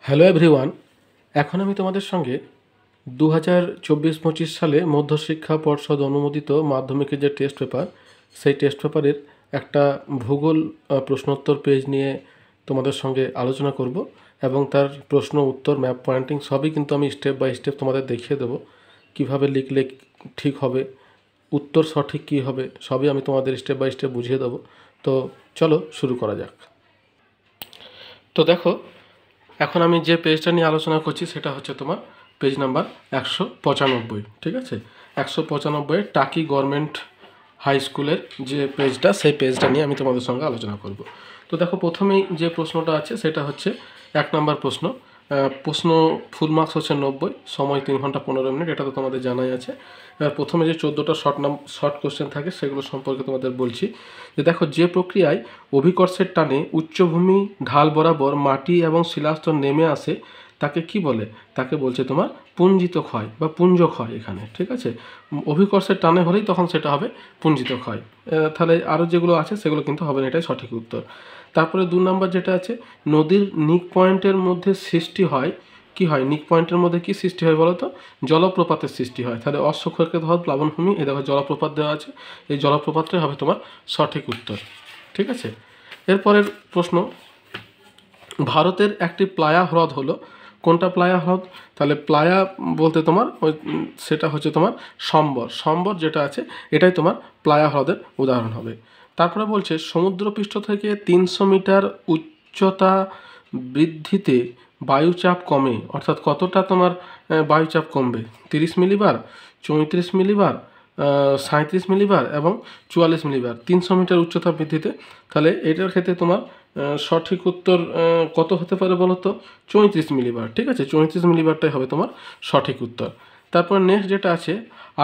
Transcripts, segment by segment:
Hello everyone. এখন আমি তোমাদের সঙ্গে 2024-25 সালে মধ্যশিক্ষা পর্ষদ অনুমোদিত মাধ্যমিকের যে টেস্ট পেপার, সেই টেস্ট পেপারের একটা ভূগোল প্রশ্নোত্তর পেজ নিয়ে তোমাদের সঙ্গে আলোচনা করব এবং তার প্রশ্ন উত্তর ম্যাপ পয়েন্টিং সবই কিন্তু আমি স্টেপ বাই স্টেপ তোমাদের দেখিয়ে দেবো। কীভাবে লিখলে ঠিক হবে, উত্তর সঠিক কী হবে, সবই আমি তোমাদের স্টেপ বাই স্টেপ বুঝিয়ে দেবো। তো চলো শুরু করা যাক। তো দেখো, এখন আমি যে পেজটা নিয়ে আলোচনা করছি সেটা হচ্ছে তোমার পেজ নাম্বার 195। ঠিক আছে, 195 টাকি গভর্নমেন্ট হাই স্কুলের যে পেজটা, সেই পেজটা নিয়ে আমি তোমাদের সঙ্গে আলোচনা করব। তো দেখো, প্রথমেই যে প্রশ্নটা আছে সেটা হচ্ছে 1 নম্বর প্রশ্ন। প্রশ্ন ফুল মার্কস হচ্ছে 90, সময় 3 ঘন্টা 15 মিনিট, এটা তো তোমাদের জানাই আছে। এবার প্রথমে যে 14টা শর্ট কোশ্চেন থাকে সেগুলো সম্পর্কে তোমাদের বলছি। যে দেখো, যে প্রক্রিয়ায় অভিকর্ষের টানে উচ্চভূমি ঢাল বরাবর মাটি এবং শিলাস্তর নেমে আসে তাকে কি বলে? তাকে বলছে তোমার পুঞ্জিত ক্ষয় বা পুঞ্জ ক্ষয় এখানে। ঠিক আছে, অভিকর্ষের টানে হলেই তখন সেটা হবে পুঞ্জিত ক্ষয়। তাহলে আরও যেগুলো আছে সেগুলো কিন্তু হবে না, এটাই সঠিক উত্তর। তারপরে 2 নম্বর যেটা আছে, নদীর নিক পয়েন্টের মধ্যে সৃষ্টি হয় কি হয়? নিক পয়েন্টের মধ্যে কি সৃষ্টি হয় বলো তো? জলপ্রপাতের সৃষ্টি হয়। তাহলে অশ্বক্ষেত্র হল প্লাবনভূমি, এ দেখো জলপ্রপাত দেওয়া আছে, এই জলপ্রপাতটাই হবে তোমার সঠিক উত্তর। ঠিক আছে, এরপরের প্রশ্ন, ভারতের একটি প্লায়া হ্রদ হলো, কোনটা প্লায়া হ্রদ? তাহলে প্লায়া বলতে তোমার ওই সেটা হচ্ছে তোমার সম্বর যেটা আছে এটাই তোমার প্লায়া হ্রদের উদাহরণ হবে। তারপরে বলছে সমুদ্রপৃষ্ঠ থেকে 300 মিটার উচ্চতা বৃদ্ধিতে বায়ুচাপ কমে, অর্থাৎ কতটা তোমার বায়ুচাপ কমবে? 30 মিলিবার, 34 মিলিবার, 37 মিলিবার এবং 44 মিলিবার, 300 মিটার উচ্চতা বৃদ্ধিতে। তাহলে এটার ক্ষেত্রে তোমার সঠিক উত্তর কত হতে পারে বলো তো? 34 মিলিবার। ঠিক আছে, 34 মিলিবারটাই হবে তোমার সঠিক উত্তর। তারপর নেক্সট যেটা আছে,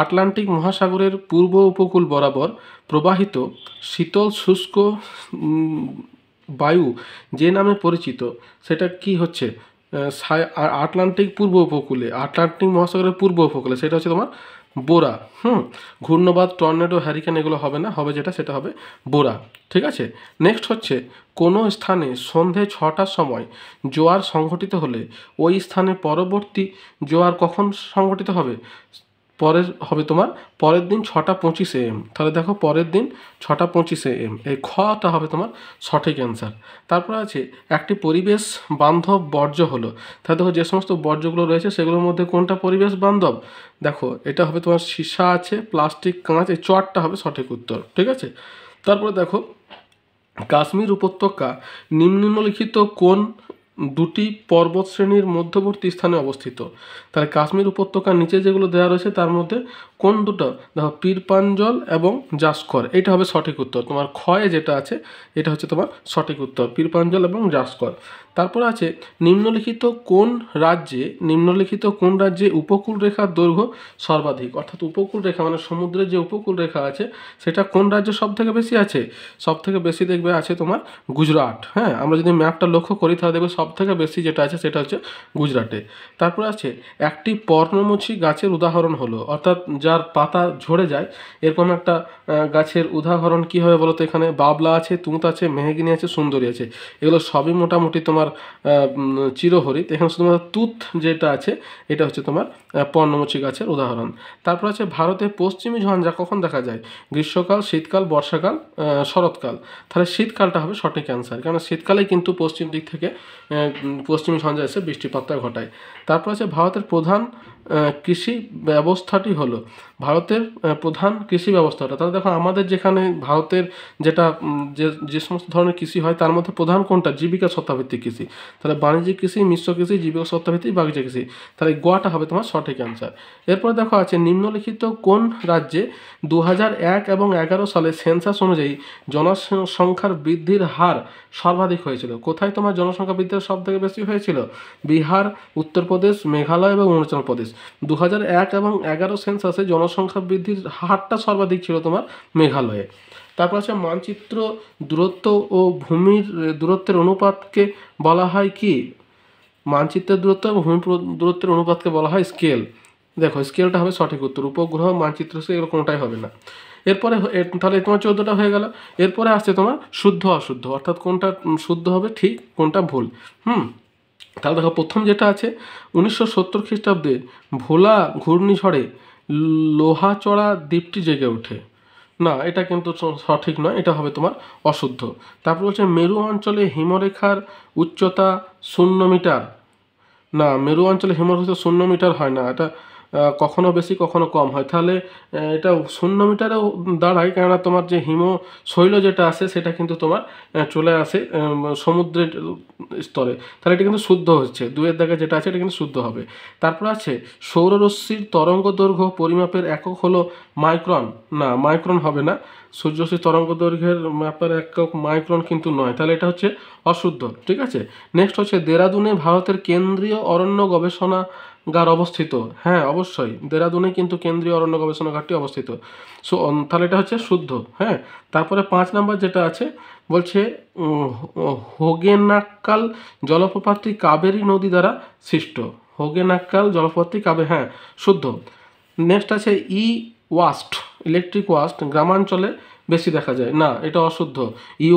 আটলান্টিক মহাসাগরের পূর্ব উপকূল বরাবর প্রবাহিত শীতল শুষ্ক বায়ু যে নামে পরিচিত সেটা কি হচ্ছে? আটলান্টিক পূর্ব উপকূলে, আটলান্টিক মহাসাগরের পূর্ব উপকূলে, সেটা হচ্ছে তোমার বোরা। ঘূর্ণবাদ, টর্নেডো, হ্যারিকেন এগুলো হবে না, হবে যেটা সেটা হবে বোরা। ঠিক আছে, নেক্সট হচ্ছে কোনো স্থানে সন্ধে 6টার সময় জোয়ার সংঘটিত হলে ওই স্থানে পরবর্তী জোয়ার কখন সংঘটিত হবে? তোমার পরের দিন 6:25 AM। তাহলে দেখো, পরের দিন 6:25 AM, এই খটা হবে তোমার সঠিক অ্যান্সার। তারপর আছে একটি পরিবেশ বান্ধব বর্জ্য হলো, তাহলে দেখো যে সমস্ত বর্জ্যগুলো রয়েছে সেগুলোর মধ্যে কোনটা পরিবেশ বান্ধব? দেখো, এটা হবে তোমার সীসা আছে, প্লাস্টিক, কাঁচ, এই চটটা হবে সঠিক উত্তর। ঠিক আছে, তারপরে দেখো, কাশ্মীর উপত্যকা নিম্নলিখিত কোন দুটি পর্বতশ্রেণীর মধ্যবর্তী স্থানে অবস্থিত? তাহলে কাশ্মীর উপত্যকার নিচে যেগুলো দেওয়া রয়েছে তার মধ্যে কোন দুটো? দেখো, পীরপাঞ্জল এবং জাস্কর, এটা হবে সঠিক উত্তর। তোমার ক্ষয়ে যেটা আছে এটা হচ্ছে তোমার সঠিক উত্তর, পীরপাঞ্জল এবং জাস্কর। তারপর আছে নিম্নলিখিত কোন রাজ্যে উপকূল রেখার দৈর্ঘ্য সর্বাধিক? অর্থাৎ উপকূল রেখা মানে সমুদ্রের যে উপকূল রেখা আছে সেটা কোন রাজ্যে সব থেকে বেশি আছে? সব থেকে বেশি দেখবে আছে তোমার গুজরাট। হ্যাঁ, আমরা যদি ম্যাপটা লক্ষ্য করি তাহলে দেখবে সব থেকে বেশি যেটা আছে সেটা হচ্ছে গুজরাটে। তারপর আছে একটি পর্ণমোচী গাছের উদাহরণ হলো, অর্থাৎ যার পাতা ঝরে যায় এরকম একটা গাছের উদাহরণ কী হবে বলো তো? এখানে বাবলা আছে, তুঁত আছে, মেহগিনি আছে, সুন্দরী আছে, এগুলো সবই মোটামুটি তোমার চিরহরিৎ। এখানে শুধুমাত্র তুঁত যেটা আছে এটা হচ্ছে তোমার পর্ণমোচী গাছের উদাহরণ। তারপর আছে ভারতের পশ্চিমী ঝঞ্ঝা কখন দেখা যায়? গ্রীষ্মকাল, শীতকাল, বর্ষাকাল, শরৎকাল। তাহলে শীতকালটা হবে সঠিক অ্যান্সার, কারণ শীতকালেই কিন্তু পশ্চিম দিক থেকে পশ্চিমী ঝঞ্ঝা এসে বৃষ্টিপাতটা ঘটায়। তারপর আছে ভারতের প্রধান কৃষি ব্যবস্থাটি হলো, ভারতের প্রধান কৃষি ব্যবস্থাটা। তাহলে দেখো, আমাদের যেখানে ভারতের যেটা যে সমস্ত ধরনের কৃষি হয় তার মধ্যে প্রধান কোনটা? জীবিকা সত্তাভিত্তিক কৃষি। তাহলে বাণিজ্যিক কৃষি, মিশ্র কৃষি, জীবিকা সত্তাভিত্তিক, বাণিজ্যিক কৃষি। তাহলে গোয়াটা হবে তোমার সঠিক অ্যান্সার। এরপরে দেখো আছে নিম্নলিখিত কোন রাজ্যে 2001 এবং 11 সালে সেন্সাস অনুযায়ী জনসংখ্যার বৃদ্ধির হার সর্বাধিক হয়েছিল? কোথায় তোমার জনসংখ্যা বৃদ্ধির সব থেকে বেশি হয়েছিল? বিহার, উত্তরপ্রদেশ, মেঘালয় এবং অরুণাচল প্রদেশ। 2001 এবং 11 সেন্সাসে জনসংখ্যা বৃদ্ধির হারটা সর্বাধিক ছিল তোমার মেঘালয়ে। তারপর আছে মানচিত্র দূরত্ব ও ভূমির দূরত্বের অনুপাতকে বলা হয় কি? মানচিত্রের দূরত্ব এবং ভূমি দূরত্বের অনুপাতকে বলা হয় স্কেল। দেখো, স্কেলটা হবে সঠিক উত্তর, উপগ্রহ, মানচিত্র এগুলো কোনোটাই হবে না। এরপরে তাহলে তোমার 14টা হয়ে গেল। এরপরে আসছে তোমার শুদ্ধ অশুদ্ধ, অর্থাৎ কোনটা শুদ্ধ হবে ঠিক, কোনটা ভুল। তাহলে দেখো প্রথম যেটা আছে 1970 খ্রিস্টাব্দে ভোলা ঘূর্ণিঝড়ে লোহাচড়া দ্বীপটি জেগে ওঠে। না, এটা কিন্তু সঠিক নয়, এটা হবে তোমার অশুদ্ধ। তারপর হচ্ছে মেরু অঞ্চলে হিমরেখার উচ্চতা 0 মিটার। না, মেরু অঞ্চলে হিমরেখা 0 মিটার হয় না, এটা কখনো বেশি কখনো কম হয়। তাহলে এটা 0 মিটারেও দাঁড়ায়, কেননা তোমার যে শৈল যেটা আছে সেটা কিন্তু তোমার চলে আসে সমুদ্রের স্তরে। তাহলে এটা কিন্তু শুদ্ধ হচ্ছে, দুয়ের দাগে যেটা আছে এটা কিন্তু শুদ্ধ হবে। তারপর আছে সৌররশ্মির তরঙ্গ দৈর্ঘ্য পরিমাপের একক হলো মাইক্রন। না, মাইক্রন হবে না, সূর্যরশ্মির তরঙ্গ দৈর্ঘ্যের মাপের একক মাইক্রন কিন্তু নয়, তাহলে এটা হচ্ছে অশুদ্ধ। ঠিক আছে, নেক্সট হচ্ছে দেরাদুনে ভারতের কেন্দ্রীয় অরণ্য গবেষণাগার অবস্থিত। হ্যাঁ, অবশ্যই দেরাদুনে কিন্তু কেন্দ্রীয় অরণ্য গবেষণাগারটি অবস্থিত। সো তাহলে এটা হচ্ছে শুদ্ধ। হ্যাঁ, তারপরে 5 নাম্বার যেটা আছে বলছে হোগেনাক্কাল জলপ্রপাতটি কাবেরী নদী দ্বারা সৃষ্ট। হোগেনাক্কাল জলপ্রপাতটি হ্যাঁ, শুদ্ধ। নেক্সট আছে ওয়াস্ট, ইলেকট্রিক ওয়াস্ট গ্রামাঞ্চলে বেশি দেখা যায়। না, এটা অশুদ্ধ,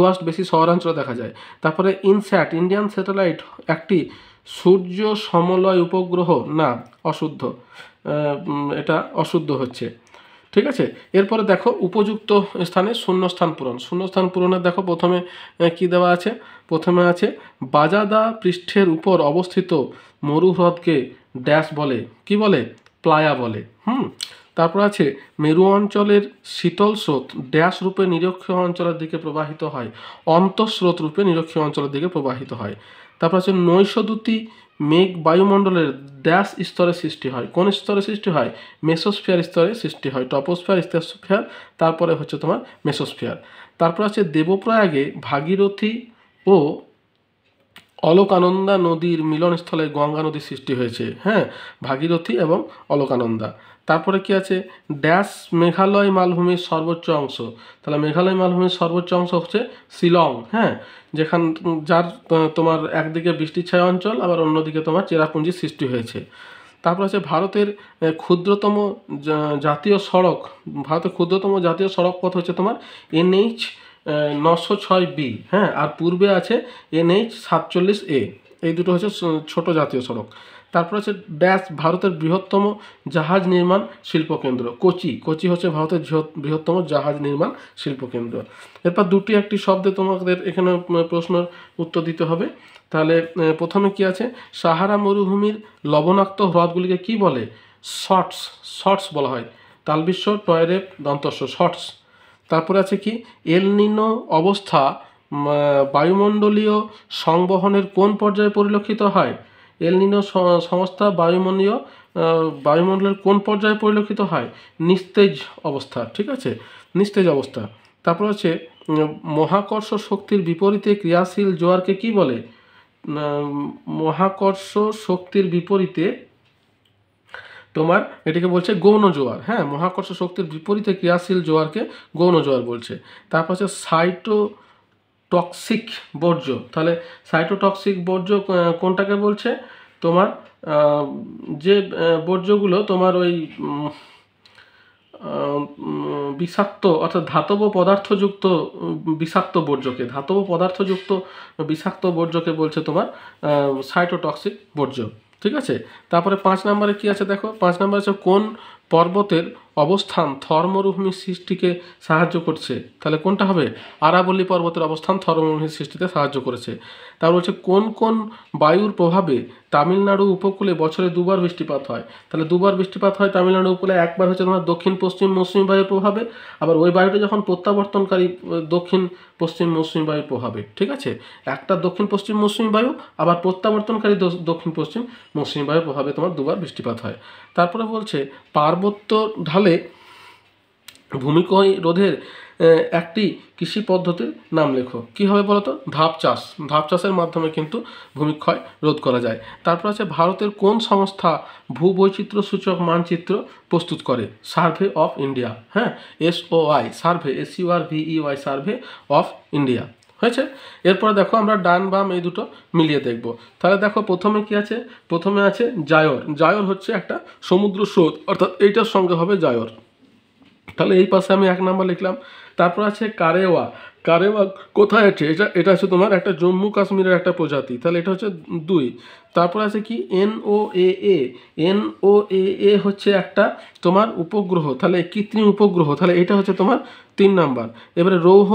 ওয়াস্ট বেশি শহরাঞ্চলে দেখা যায়। তারপরে ইনস্যাট, ইন্ডিয়ান স্যাটেলাইট একটি সূর্য সমলয় উপগ্রহ। না, অশুদ্ধ, এটা অশুদ্ধ হচ্ছে। ঠিক আছে, এরপরে দেখো উপযুক্ত স্থানে শূন্যস্থান পূরণ। শূন্যস্থান পূরণের দেখো প্রথমে কি দেওয়া আছে, প্রথমে আছে বাজাদা পৃষ্ঠের উপর অবস্থিত মরুহ্রদকে ড্যাশ বলে, কি বলে, প্লায়া বলে। তারপর আছে মেরু অঞ্চলের শীতল স্রোত ড্যাশ রূপে নিরক্ষীয় অঞ্চলের দিকে প্রবাহিত হয়, অন্তঃস্রোত রূপে নিরক্ষীয় অঞ্চলের দিকে প্রবাহিত হয়। তারপর আছে নৈশদ্যুতি মেঘ বায়ুমণ্ডলের ড্যাশ স্তরে সৃষ্টি হয়। কোন স্তরে সৃষ্টি হয়? মেসোস্ফিয়ার স্তরে সৃষ্টি হয়। টপোস্ফিয়ার, স্ট্রাটোস্ফিয়ার, তারপরে হচ্ছে তোমার মেসোস্ফিয়ার। তারপর আছে দেবপ্রয়াগে ভাগীরথী ও অলকানন্দা নদীর মিলনস্থলে গঙ্গা নদীর সৃষ্টি হয়েছে। হ্যাঁ, ভাগীরথী এবং অলকানন্দা। তারপরে কি আছে ড্যাশ মেঘালয় মালভূমির সর্বোচ্চ অংশ। তাহলে মেঘালয় মালভূমির সর্বোচ্চ অংশ হচ্ছে শিলং। হ্যাঁ, যার তোমার একদিকে বৃষ্টির ছায়া অঞ্চল, আবার অন্যদিকে তোমার চেরাপুঞ্জির সৃষ্টি হয়েছে। তারপর আছে ভারতের ক্ষুদ্রতম জাতীয় সড়ক। ভারতের ক্ষুদ্রতম জাতীয় সড়ক পথ হচ্ছে তোমার NH 906B। হ্যাঁ, আর পূর্বে আছে NH 47A। এই দুটো হচ্ছে ছোট জাতীয় সড়ক। তারপর হচ্ছে ড্যাশ ভারতের বৃহত্তম জাহাজ নির্মাণ শিল্পকেন্দ্র। কোচি হচ্ছে ভারতের বৃহত্তম জাহাজ নির্মাণ শিল্পকেন্দ্র। এরপর একটি শব্দে তোমাদের এখানে প্রশ্নের উত্তর দিতে হবে। তাহলে প্রথমে কি আছে, সাহারা মরুভূমির লবণাক্ত হ্রদগুলিকে কি বলে? শর্টস বলা হয়। তালবিস্ব টয়রেপ দন্তস্ব, শর্টস। তারপরে আছে কি এল নিনো অবস্থা বায়ুমণ্ডলীয় সংবহনের কোন পর্যায়ে পরিলক্ষিত হয়? এল নিনো সংস্থা বায়ুমণ্ডলের কোন পর্যায়ে পরিলক্ষিত হয়? নিস্তেজ অবস্থা। ঠিক আছে, নিস্তেজ অবস্থা। তারপর হচ্ছে মহাকর্ষ শক্তির বিপরীতে ক্রিয়াশীল জোয়ারকে কি বলে? মহাকর্ষ শক্তির বিপরীতে তোমার এটিকে বলছে গৌণ জোয়ার। হ্যাঁ, মহাকর্ষ শক্তির বিপরীতে ক্রিয়াশীল জোয়ারকে গৌণ জোয়ার বলছে। তারপর হচ্ছে সাইটোটক্সিক বর্জ্য। তাহলে সাইটোটক্সিক বর্জ্য কোনটাকে বলছে? তোমার যে বর্জ্যগুলো তোমার ওই বিষাক্ত অর্থাৎ ধাতব পদার্থযুক্ত বিষাক্ত বর্জ্যকে বলছে তোমার সাইটোটক্সিক বর্জ্য। ঠিক আছে, তারপরে 5 নম্বরে কি আছে দেখো, 5 নম্বরে আছে কোন পর্বতের অবস্থান থর মরুভূমির সৃষ্টিকে সাহায্য করছে? তাহলে কোনটা হবে? আরাবল্লী পর্বতের অবস্থান থর মরুভূমির সৃষ্টিতে সাহায্য করেছে। তারপর হচ্ছে কোন কোন বায়ুর প্রভাবে তামিলনাড়ু উপকূলে বছরে 2বার বৃষ্টিপাত হয়? তাহলে 2বার বৃষ্টিপাত হয় তামিলনাড়ু উপকূলে। একবার হচ্ছে তোমার দক্ষিণ পশ্চিম মৌসুমী বায়ুর প্রভাবে, আবার ওই বায়ুটা যখন প্রত্যাবর্তনকারী দক্ষিণ পশ্চিম মৌসুমী বায়ুর প্রভাবে। ঠিক আছে, একটা দক্ষিণ পশ্চিম মৌসুমী বায়ু, আবার প্রত্যাবর্তনকারী দক্ষিণ পশ্চিম মৌসুমী বায়ুর প্রভাবে তোমার 2বার বৃষ্টিপাত হয়। তারপরে বলছে পার্বত্য ঢালে ভূমিক্ষয় রোধের একটি কৃষি পদ্ধতির নাম লেখো। কী হবে বলো তো? ধাপ চাষ। ধাপ চাষের মাধ্যমে কিন্তু ভূমিক্ষয় রোধ করা যায়। তারপর আছে ভারতের কোন সংস্থা ভূবৈচিত্র্য সূচক মানচিত্র প্রস্তুত করে? Survey of India. হ্যাঁ, SOI, survey, SURVEY, survey of India. হয়েছে। এরপরে দেখো আমরা ডান বাম এই দুটো মিলিয়ে দেখব। তাহলে দেখো প্রথমে কি আছে, প্রথমে আছে জায়র। জায়র হচ্ছে একটা সমুদ্র স্রোত, অর্থাৎ এইটার সঙ্গে হবে জায়র। তাহলে এই পাশে আমি 1 নম্বর লিখলাম। তারপর আছে কারেওয়া। কারেবাগ কোথায় আছে? এটা হচ্ছে তোমার একটা জম্মু কাশ্মীরের একটা প্রজাতি, তাহলে এটা হচ্ছে 2। তারপর আছে কি NOAA। NOAA হচ্ছে একটা তোমার উপগ্রহ, তাহলে কৃত্রিম উপগ্রহ, তাহলে এটা হচ্ছে তোমার 3 নাম্বার। এবারে লৌহ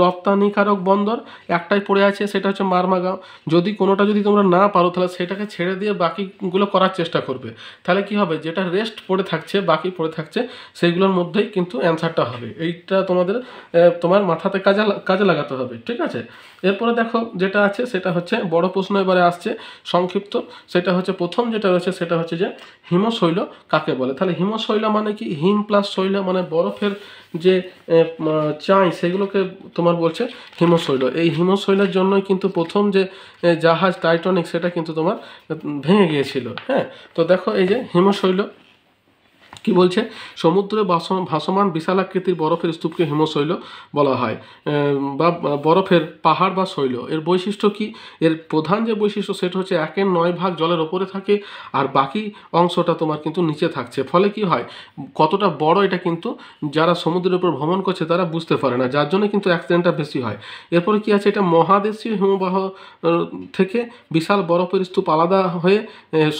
রপ্তানিকারক বন্দর একটাই পড়ে আছে, সেটা হচ্ছে মারমাগাঁও। যদি কোনোটা যদি তোমরা না পারো তাহলে সেটাকে ছেড়ে দিয়ে বাকিগুলো করার চেষ্টা করবে, তাহলে কি হবে, যেটা রেস্ট পড়ে থাকছে বাকি পড়ে থাকছে সেইগুলোর মধ্যেই কিন্তু অ্যান্সারটা হবে। এইটা তোমাদের তোমার মাথাতে কাজে লাগাতে হবে, ঠিক আছে। এরপরে দেখো যেটা আছে সেটা হচ্ছে বড় প্রশ্ন এবারে আসছে সংক্ষিপ্ত, সেটা হচ্ছে প্রথম যেটা রয়েছে সেটা হচ্ছে যে হিমশৈল কাকে বলে। তাহলে হিমশৈল মানে কি, হিম প্লাস শৈল মানে বরফের যে চাই সেগুলোকে তোমার বলছে হিমশৈল। এই হিমশৈলের জন্যই কিন্তু প্রথম যে জাহাজ টাইটানিক সেটা কিন্তু তোমার ভেঙে গিয়েছিল। হ্যাঁ, তো দেখো এই যে হিমশৈল কি বলছে, সমুদ্রে ভাসমান বিশালাকৃতির বরফের স্তূপকে হিমশৈল বলা হয়, বা বরফের পাহাড় বা শৈল। এর বৈশিষ্ট্য কি, এর প্রধান যে বৈশিষ্ট্য সেটা হচ্ছে 1/9 জলের ওপরে থাকে আর বাকি অংশটা তোমার কিন্তু নিচে থাকছে। ফলে কি হয়, কতটা বড় এটা কিন্তু যারা সমুদ্রের উপর ভ্রমণ করছে তারা বুঝতে পারে না, যার জন্য কিন্তু অ্যাক্সিডেন্টটা বেশি হয়। এরপরে কি আছে, এটা মহাদেশীয় হিমবাহ থেকে বিশাল বরফের স্তূপ আলাদা হয়ে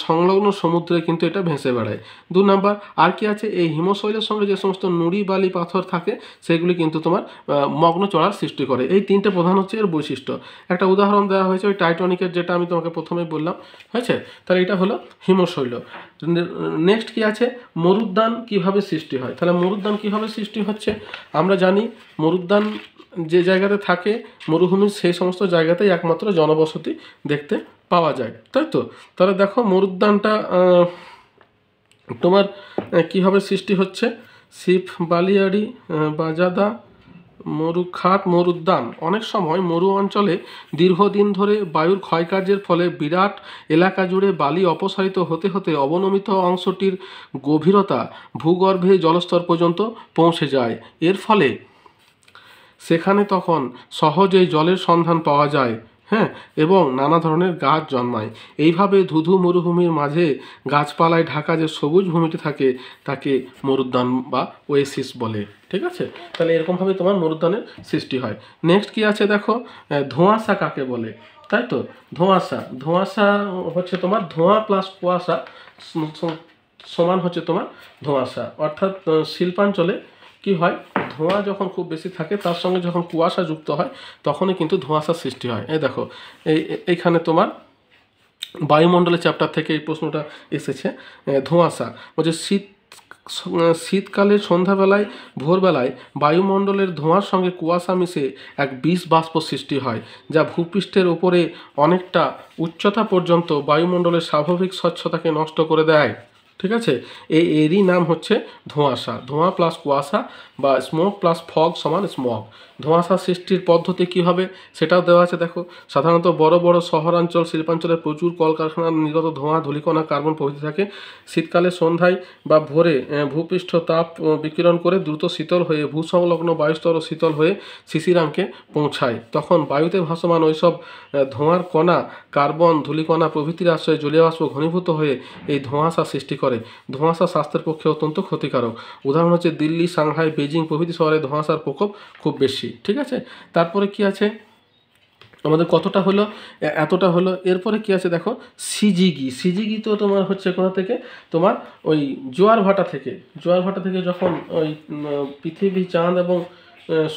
সংলগ্ন সমুদ্রে কিন্তু এটা ভেসে বেড়ায়। 2 নাম্বার আর কি আছে, এই হিমশৈলের সঙ্গে যে সমস্ত নুড়ি বালি পাথর থাকে সেগুলি কিন্তু তোমার মগ্ন চড়ার সৃষ্টি করে। এই 3টে প্রধান হচ্ছে এর বৈশিষ্ট্য। একটা উদাহরণ দেওয়া হয়েছে ওই টাইটানিকের, যেটা আমি তোমাকে প্রথমেই বললাম, হয়েছে। তাহলে এটা হলো হিমশৈল। নেক্সট কি আছে, মরুদ্যান কিভাবে সৃষ্টি হয়। তাহলে মরুদ্যান কিভাবে সৃষ্টি হচ্ছে, আমরা জানি মরুদ্যান যে জায়গাতে থাকে মরুভূমির সেই সমস্ত জায়গাতেই একমাত্র জনবসতি দেখতে পাওয়া যায়, তাই তো। তাহলে দেখো মরুদ্যানটা তোমার কীভাবে সৃষ্টি হচ্ছে, সিপ বালিয়াড়ি বাজাদা মরুখাত মরুদ্যান। অনেক সময় মরু অঞ্চলে দীর্ঘদিন ধরে বায়ুর ক্ষয়কার্যের ফলে বিরাট এলাকা জুড়ে বালি অপসারিত হতে হতে অবনমিত অংশটির গভীরতা ভূগর্ভে জলস্তর পর্যন্ত পৌঁছে যায়। এর ফলে সেখানে তখন সহজেই জলের সন্ধান পাওয়া যায়, হ্যাঁ, এবং নানা ধরনের গাছ জন্মায়। এইভাবে ধুধু মরুভূমির মাঝে গাছপালায় ঢাকা যে সবুজ ভূমিটি থাকে তাকে মরুদ্যান বা ওয়েসিস বলে, ঠিক আছে। তাহলে এরকমভাবে তোমার মরুদ্যানের সৃষ্টি হয়। নেক্সট কি আছে দেখো, ধোঁয়াশা কাকে বলে, তাই তো। ধোঁয়াশা হচ্ছে তোমার ধোঁয়া প্লাস কুয়াশা সমান হচ্ছে তোমার ধোঁয়াশা। অর্থাৎ শিল্পাঞ্চলে কি হয়, ধোঁয়া যখন খুব বেশি থাকে তার সঙ্গে যখন কুয়াশা যুক্ত হয় তখনই কিন্তু ধোঁয়াশার সৃষ্টি হয়। এই দেখো এইখানে তোমার বায়ুমণ্ডলের চ্যাপ্টার থেকে এই প্রশ্নটা এসেছে। ধোঁয়াশা বলছে শীতকালের সন্ধ্যাবেলায় ভোরবেলায় বায়ুমণ্ডলের ধোঁয়ার সঙ্গে কুয়াশা মিশে এক বিষ বাষ্প সৃষ্টি হয়, যা ভূপৃষ্ঠের ওপরে অনেকটা উচ্চতা পর্যন্ত বায়ুমণ্ডলের স্বাভাবিক স্বচ্ছতাকে নষ্ট করে দেয়, ঠিক আছে। এরই নাম হচ্ছে ধোঁয়াশা। ধোঁয়া প্লাস কুয়াশা বা স্মোক প্লাস ফগ সমান স্মগ। ধোঁয়াশা সৃষ্টির পদ্ধতি কী হবে সেটাও দেওয়া আছে দেখো। সাধারণত বড় বড় শহরাঞ্চল শিল্পাঞ্চলে প্রচুর কলকারখানার নির্গত ধোঁয়া ধূলিকণা কার্বন প্রভৃতি থাকে। শীতকালে সন্ধ্যায় বা ভোরে ভূপৃষ্ঠ তাপ বিকিরণ করে দ্রুত শীতল হয়ে ভূসংলগ্ন বায়ুস্তরও শীতল হয়ে শিশিরাঙ্কে পৌঁছায়। তখন বায়ুতে ভাসমান ওইসব ধোঁয়ার কণা কার্বন ধূলিকণা প্রভৃতির আশ্রয়ে জলীয় বাষ্প ঘনীভূত হয়ে এই ধোঁয়াশা সৃষ্টি করে। ধোঁয়াশা স্বাস্থ্যের পক্ষে অত্যন্ত ক্ষতিকারক। উদাহরণ হচ্ছে দিল্লি, সাংহাই, বেজিং প্রভৃতি শহরে ধোঁয়াশার প্রকোপ খুব বেশি, ঠিক আছে। তারপরে কি আছে, আমাদের কতটা হলো, এতটা হলো। এরপরে কি আছে দেখো, সিজিগি তো তোমার হচ্ছে কোথা থেকে, তোমার ওই জোয়ার ভাটা থেকে যখন ওই পৃথিবী, চাঁদ এবং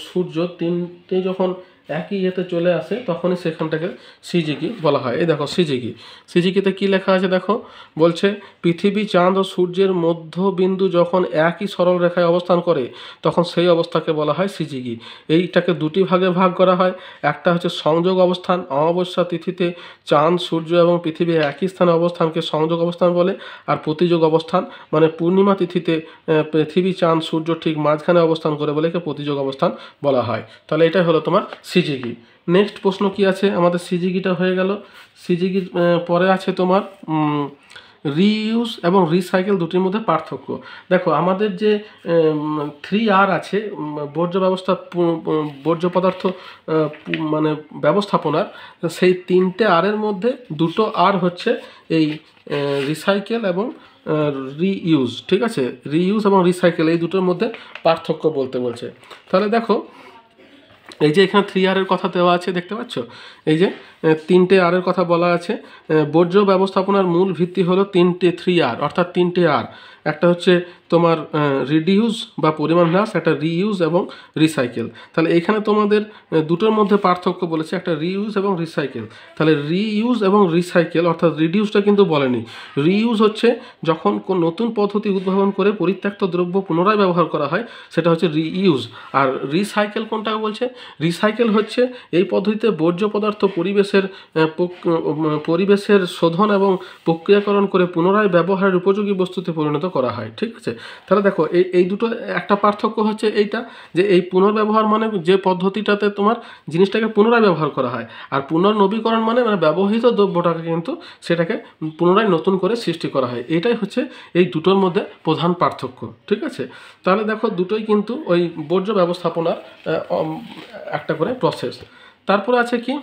সূর্য তিনটে যখন একই ইয়েতে চলে আসে তখনই সেখানটাকে সিজিগি বলা হয়। এই দেখো সিজিগিতে কি লেখা আছে দেখো, বলছে পৃথিবী, চাঁদ ও সূর্যের মধ্যবিন্দু যখন একই সরল রেখায় অবস্থান করে তখন সেই অবস্থাকে বলা হয় সিজিগি। এইটাকে দুটি ভাগে ভাগ করা হয়। একটা হচ্ছে সংযোগ অবস্থান, অমাবস্যা তিথিতে চাঁদ, সূর্য এবং পৃথিবী একই স্থানে অবস্থানকে সংযোগ অবস্থান বলে। আর প্রতিযোগ অবস্থান মানে পূর্ণিমা তিথিতে পৃথিবী, চাঁদ, সূর্য ঠিক মাঝখানে অবস্থান করে বলে একে প্রতিযোগ অবস্থান বলা হয়। তাহলে এটাই হলো তোমার সিজিগি। নেক্সট প্রশ্ন কি আছে, আমাদের সিজিগিটা হয়ে গেল। সিজিগির পরে আছে তোমার রিইউজ এবং রিসাইকেল দুটির মধ্যে পার্থক্য। দেখো আমাদের যে 3R আছে বর্জ্য পদার্থ মানে ব্যবস্থাপনার, সেই 3টে আরের মধ্যে 2টো আর হচ্ছে এই রিসাইকেল এবং রিইউজ, ঠিক আছে। রিইউজ এবং রিসাইকেল এই দুটোর মধ্যে পার্থক্য বলতে বলছে। তাহলে দেখো এই যে এখানে 3R এর কথা দেওয়া আছে, দেখতে পাচ্ছ? এই যে 3টে R এর কথা বলা আছে। বর্জ্য ব্যবস্থাপনার মূল ভিত্তি হলো 3R, অর্থাৎ 3R। একটা হচ্ছে তোমার রিডিউস বা পরিমাণ হ্রাস, একটা রিইউজ এবং রিসাইকেল। তাহলে এখানে তোমাদের দুটোর মধ্যে পার্থক্য বলেছে, একটা রিইউজ এবং রিসাইকেল। তাহলে রিইউজ এবং রিসাইকেল, অর্থাৎ রিডিউসটা কিন্তু বলেনি। রিইউজ হচ্ছে যখন কোন নতুন পদ্ধতি উদ্ভাবন করে পরিত্যক্ত দ্রব্য পুনরায় ব্যবহার করা হয়, সেটা হচ্ছে রিইউজ। আর রিসাইকেল কোনটা বলছে? রিসাইকেল হচ্ছে এই পদ্ধতিতে বর্জ্য পদার্থ পরিবেশের শোধন এবং প্রক্রিয়াকরণ করে পুনরায় ব্যবহারের উপযোগী বস্তুতে পরিণত করা হয়। ঠিক আছে? তাহলে দেখো এই দুটো একটা পার্থক্য হচ্ছে এইটা, যে এই পুনর্ব্যবহার মানে যে পদ্ধতিটাতে তোমার জিনিসটাকে পুনরায় ব্যবহার করা হয়, আর পুনর্নবীকরণ মানে ব্যবহৃত দ্রব্যটাকে কিন্তু সেটাকে পুনরায় নতুন করে সৃষ্টি করা হয়। এটাই হচ্ছে এই দুটোর মধ্যে প্রধান পার্থক্য। ঠিক আছে? তাহলে দেখো দুটোই কিন্তু ওই বর্জ্য ব্যবস্থাপনার একটা করে প্রসেস। তারপরে আছে কি,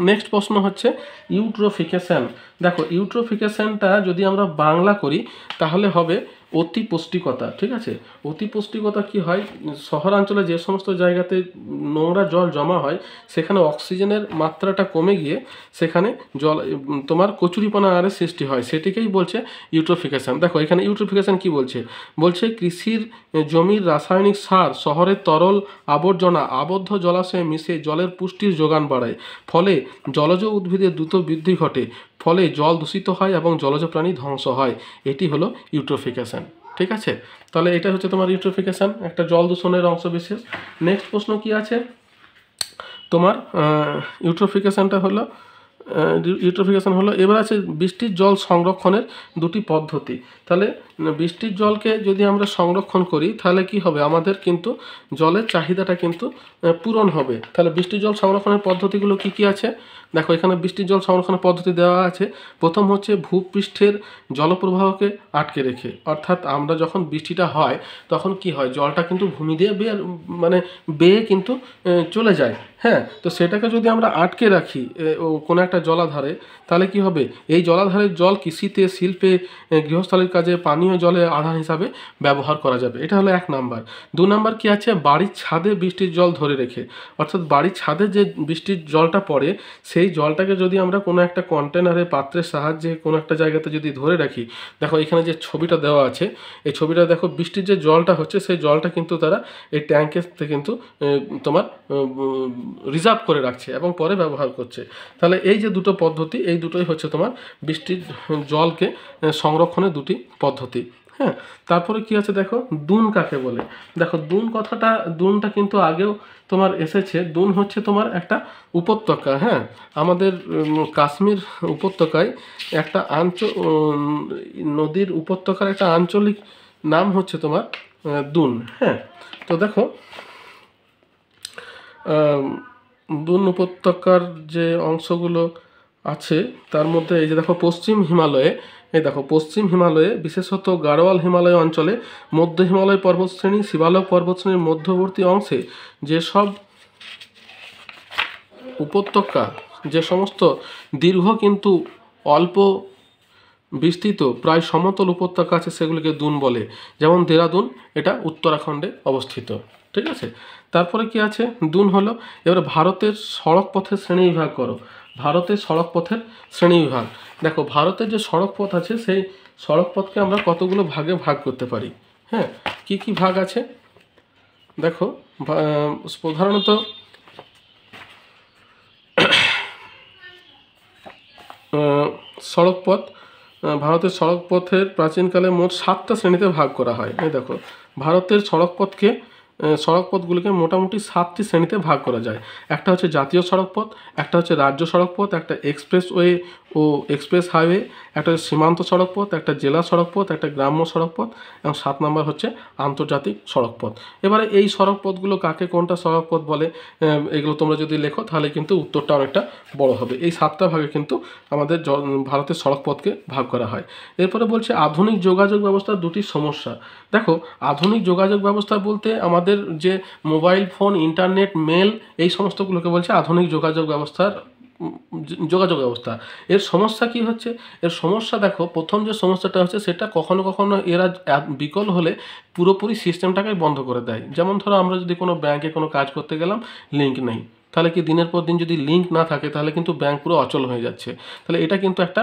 নেক্সট প্রশ্ন হচ্ছে ইউট্রোফিকেশন। দেখো ইউট্রোফিকেশনটা যদি আমরা বাংলা করি তাহলে হবে অতি পুষ্টিকতা। ঠিক আছে? অতি পুষ্টিকতা কি হয়, শহরাঞ্চলে যে সমস্ত জায়গাতে নোংরা জল জমা হয় সেখানে অক্সিজেনের মাত্রাটা কমে গিয়ে সেখানে জল তোমার কচুরিপানা আরে সৃষ্টি হয়, সেটিকেই বলছে ইউট্রোফিকেশন। দেখো এখানে ইউট্রোফিকেশন কি বলছে? বলছে কৃষির জমির রাসায়নিক সার শহরের তরল আবর্জনা আবদ্ধ জলাশয়ে মিশে জলের পুষ্টির যোগান বাড়ায়, ফলে জলজ উদ্ভিদের দ্রুত বৃদ্ধি ঘটে, ফলে জল দূষিত হয় এবং জলজ প্রাণী ধ্বংস হয়। এটি হলো ইউট্রোফিকেশন। ঠিক আছে? তাহলে এটা হচ্ছে তোমার ইউট্রোফিকেশন, একটা জল দূষণের অংশ বিশেষ। নেক্সট প্রশ্ন কি আছে তোমার? ইউট্রোফিকেশনটা হলো ইউট্রোফিকেশন হলো, এবার আছে বৃষ্টির জল সংরক্ষণের দুটি পদ্ধতি। তাহলে বৃষ্টির জলকে যদি আমরা সংরক্ষণ করি তাহলে কি হবে, আমাদের কিন্তু জলের চাহিদাটা কিন্তু পূরণ হবে। তাহলে বৃষ্টির জল সংরক্ষণের পদ্ধতিগুলো কি কি আছে? দেখো এখানে বৃষ্টির জল সংরক্ষণের পদ্ধতি দেওয়া আছে। প্রথম হচ্ছে ভূপৃষ্ঠের জলপ্রবাহকে আটকে রেখে, অর্থাৎ আমরা যখন বৃষ্টিটা হয় তখন কি হয়, জলটা কিন্তু ভূমি দিয়ে বেয়ে কিন্তু চলে যায়। হ্যাঁ, তো সেটাকে যদি আমরা আটকে রাখি কোনো একটা জলাধারে, তাহলে কি হবে, এই জলাধারের জল কৃষিতে, শিল্পে, গৃহস্থালির কাজে পানীয় জলের আধার হিসাবে ব্যবহার করা যাবে। এটা হলো 1 নাম্বার। 2 নাম্বার কি আছে, বাড়ির ছাদে বৃষ্টির জল ধরে রেখে, অর্থাৎ বাড়ির ছাদে যে বৃষ্টির জলটা পড়ে সেই জলটাকে যদি আমরা কোনো একটা কন্টেনারে, পাত্রের সাহায্যে কোনো একটা জায়গাতে যদি ধরে রাখি, দেখো এখানে যে ছবিটা দেওয়া আছে, এই ছবিটা দেখো, বৃষ্টির যে জলটা হচ্ছে সেই জলটা কিন্তু তারা এই ট্যাঙ্কেতে কিন্তু তোমার রিজার্ভ করে রাখছে এবং পরে ব্যবহার করছে। তাহলে এই যে দুটো পদ্ধতি, এই দুটোই হচ্ছে তোমার বৃষ্টির জলকে সংরক্ষণের দুটি পদ্ধতি। হ্যাঁ, তারপরে কি আছে দেখো, দুন কাকে বলে? দেখো দুনটা কিন্তু আগেও তোমার এসেছে। দুন হচ্ছে তোমার একটা উপত্যকা। হ্যাঁ, আমাদের কাশ্মীর উপত্যকায় একটা নদীর উপত্যকার একটা আঞ্চলিক নাম হচ্ছে তোমার দুন। হ্যাঁ, তো দেখো দুন উপত্যকার যে অংশগুলো আছে তার মধ্যে এই যে দেখো পশ্চিম হিমালয়ে বিশেষত গাড়োয়াল হিমালয় অঞ্চলে, মধ্য হিমালয় পর্বতশ্রেণী, শিবালক পর্বতশ্রেণীর মধ্যবর্তী অংশে যেসব উপত্যকা, যে সমস্ত দীর্ঘ কিন্তু অল্প বিস্তৃত প্রায় সমতল উপত্যকা আছে সেগুলিকে দুন বলে। যেমন দেরাদুন, এটা উত্তরাখণ্ডে অবস্থিত। ঠিক আছে? তারপরে কি আছে, দুন হলো, এবার ভারতের সড়ক পথের শ্রেণীবিভাগ করো। ভারতের সড়ক পথের শ্রেণীবিভাগ। দেখো ভারতের যে সড়ক পথ আছে সেই সড়ক পথকে আমরা কতগুলো ভাগে ভাগ করতে পারি। হ্যাঁ, কি কি ভাগ আছে দেখো, প্রধানত সড়কপথ, ভারতের সড়কপথের প্রাচীনকালে মোট 7টা শ্রেণীতে ভাগ করা হয়। এই দেখো ভারতের সড়কপথগুলিকে মোটামুটি 7টি শ্রেণীতে ভাগ করা যায়। একটা হচ্ছে জাতীয় সড়কপথ, একটা হচ্ছে রাজ্য সড়কপথ, একটা এক্সপ্রেসওয়ে ও এক্সপ্রেস হাইওয়ে, একটা হচ্ছে সীমান্ত সড়কপথ, একটা জেলা সড়কপথ, একটা গ্রাম্য সড়কপথ, এবং 7 নম্বর হচ্ছে আন্তর্জাতিক সড়কপথ। এবারে এই সড়কপথগুলো কাকে কোনটা সড়কপথ বলে, এগুলো তোমরা যদি লেখো তাহলে কিন্তু উত্তরটা অনেকটা বড় হবে। এই 7টা ভাগে কিন্তু আমাদের ভারতের সড়কপথকে ভাগ করা হয়। এরপরে বলছে আধুনিক যোগাযোগ ব্যবস্থার দুটি সমস্যা। দেখো আধুনিক যোগাযোগ ব্যবস্থা বলতে আমাদের যে মোবাইল ফোন, ইন্টারনেট, মেল, এই সমস্তগুলোকে বলছে আধুনিক যোগাযোগ ব্যবস্থার যোগাযোগ ব্যবস্থা। এর সমস্যা কি হচ্ছে? এর সমস্যা দেখো, প্রথম যে সমস্যাটা হচ্ছে সেটা কখনো কখনো এরা বিকল হলে পুরোপুরি সিস্টেমটাকে বন্ধ করে দেয়। যেমন ধরো আমরা যদি কোনো ব্যাংকে কোনো কাজ করতে গেলাম, লিঙ্ক নেই, তাহলে কি দিনের পর দিন যদি লিঙ্ক না থাকে তাহলে কিন্তু ব্যাংক পুরো অচল হয়ে যাচ্ছে। তাহলে এটা কিন্তু একটা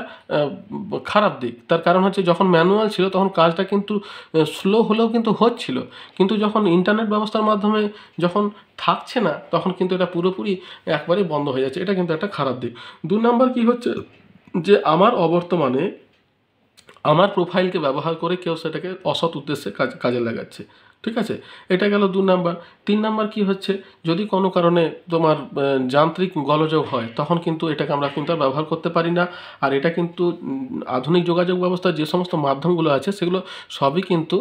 খারাপ দিক। তার কারণ হচ্ছে যখন ম্যানুয়াল ছিল তখন কাজটা কিন্তু স্লো হলেও কিন্তু হচ্ছিল, কিন্তু যখন ইন্টারনেট ব্যবস্থার মাধ্যমে যখন থাকছে না তখন কিন্তু এটা পুরোপুরি একবারেই বন্ধ হয়ে যাচ্ছে। এটা কিন্তু একটা খারাপ দিক। 2 নাম্বার কি হচ্ছে, যে আমার অবর্তমানে আমার প্রোফাইলকে ব্যবহার করে কেউ সেটাকে অসৎ উদ্দেশ্যে কাজে লাগাচ্ছে। ঠিক আছে, এটা গেল 2 নাম্বার। 3 নাম্বার কি হচ্ছে, যদি কোনো কারণে তোমার যান্ত্রিক গোলযোগ হয় তখন কিন্তু এটাকে আমরা কিন্তু আর ব্যবহার করতে পারি না। আর এটা কিন্তু আধুনিক যোগাযোগ ব্যবস্থার যে সমস্ত মাধ্যমগুলো আছে সেগুলো সবই কিন্তু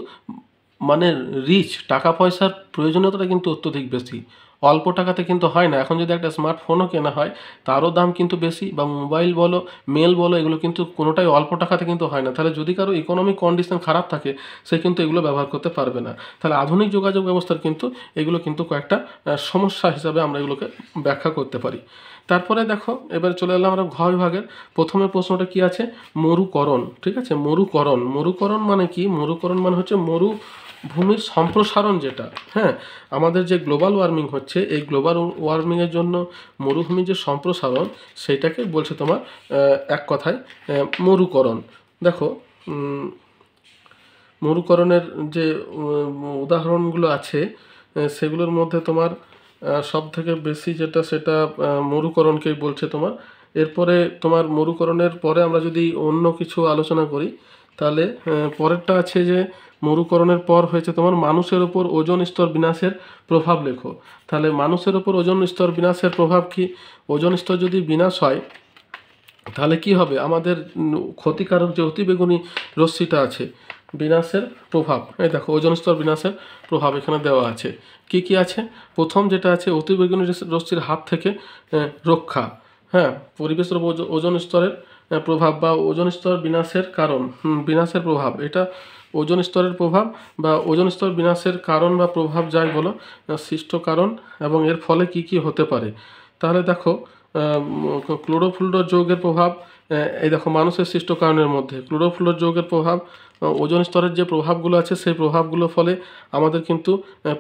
মানে রিচ, টাকা পয়সার প্রয়োজনীয়তাটা কিন্তু অত্যধিক বেশি, অল্প টাকাতে কিন্তু হয় না। এখন যদি একটা স্মার্টফোনও কেনা হয় তারও দাম কিন্তু বেশি, বা মোবাইল বলো, মেল বলো, এগুলো কিন্তু কোনোটাই অল্প টাকাতে কিন্তু হয় না। তাহলে যদি কারো ইকোনমিক কন্ডিশন খারাপ থাকে সে কিন্তু এগুলো ব্যবহার করতে পারবে না। তাহলে আধুনিক যোগাযোগ ব্যবস্থার কিন্তু এগুলো কিন্তু কয়েকটা সমস্যা হিসাবে আমরা এগুলোকে ব্যাখ্যা করতে পারি। তারপরে দেখো, এবার চলে এলাম আমরা ঘ বিভাগের। প্রথমে প্রশ্নটা কি আছে, মরুকরণ। ঠিক আছে, মরুকরণ। মরুকরণ মানে কি? মরুকরণ মানে হচ্ছে মরুভূমির সম্প্রসারণ যেটা। হ্যাঁ, আমাদের যে গ্লোবাল ওয়ার্মিং হচ্ছে, এই গ্লোবাল ওয়ার্মিংয়ের জন্য মরুভূমির যে সম্প্রসারণ সেটাকে বলছে তোমার এক কথায় মরুকরণ। দেখো, মরুকরণের যে উদাহরণগুলো আছে সেগুলোর মধ্যে তোমার সব থেকে বেশি যেটা সেটা মরুকরণকেই বলছে তোমার। এরপরে তোমার মরুকরণের পরে আমরা যদি অন্য কিছু আলোচনা করি তাহলে পরেরটা আছে যে মরুকরণের পর হয়েছে তোমার মানুষের ওপর ওজোন স্তর বিনাশের প্রভাব লেখো। তাহলে মানুষের ওপর ওজোন স্তর বিনাশের প্রভাব কি? ওজোন স্তর যদি বিনাশ হয় তাহলে কি হবে, আমাদের ক্ষতিকারক যে অতিবেগুনি রশ্মিটা আছে বিনাশের প্রভাব। এই দেখো, ওজোন স্তর বিনাশের প্রভাব এখানে দেওয়া আছে। কি কি আছে? প্রথম যেটা আছে অতিবেগুনি রশ্মির হাত থেকে রক্ষা। হ্যাঁ, পরিবেশের ওজোন স্তরের প্রভাব বা ওজোন স্তর বিনাশের কারণ, বিনাশের প্রভাব, এটা ওজোন স্তরের প্রভাব বা ওজোন স্তর বিনাশের কারণ বা প্রভাব যাই বলো, সৃষ্ট কারণ এবং এর ফলে কি কি হতে পারে। তাহলে দেখো, ক্লোরোফ্লুরো যৌগের প্রভাব, এই দেখো মানুষের সৃষ্ট কারণের মধ্যে ক্লোরোফ্লুরো যৌগের প্রভাব, ওজোন স্তরের যে প্রভাবগুলো আছে সেই প্রভাবগুলোর ফলে আমাদের কিন্তু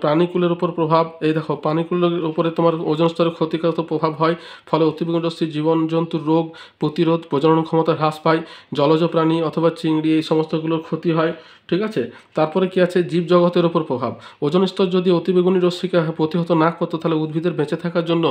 প্রাণীকুলের উপর প্রভাব। এই দেখো, প্রাণীকুলের উপরে তোমার ওজোন স্তরের ক্ষতিকারক প্রভাব হয়, ফলে অতিবেগুনি রশ্মি জীবজন্তুর রোগ প্রতিরোধ, প্রজনন ক্ষমতা হ্রাস পায়, জলজ প্রাণী অথবা চিংড়ি এই সমস্তগুলোর ক্ষতি হয়। ঠিক আছে, তারপরে কি আছে, জীবজগতের ওপর প্রভাব। ওজোন স্তর যদি অতিবেগুনি রশ্মিকে প্রতিহত না করতো তাহলে উদ্ভিদের বেঁচে থাকার জন্য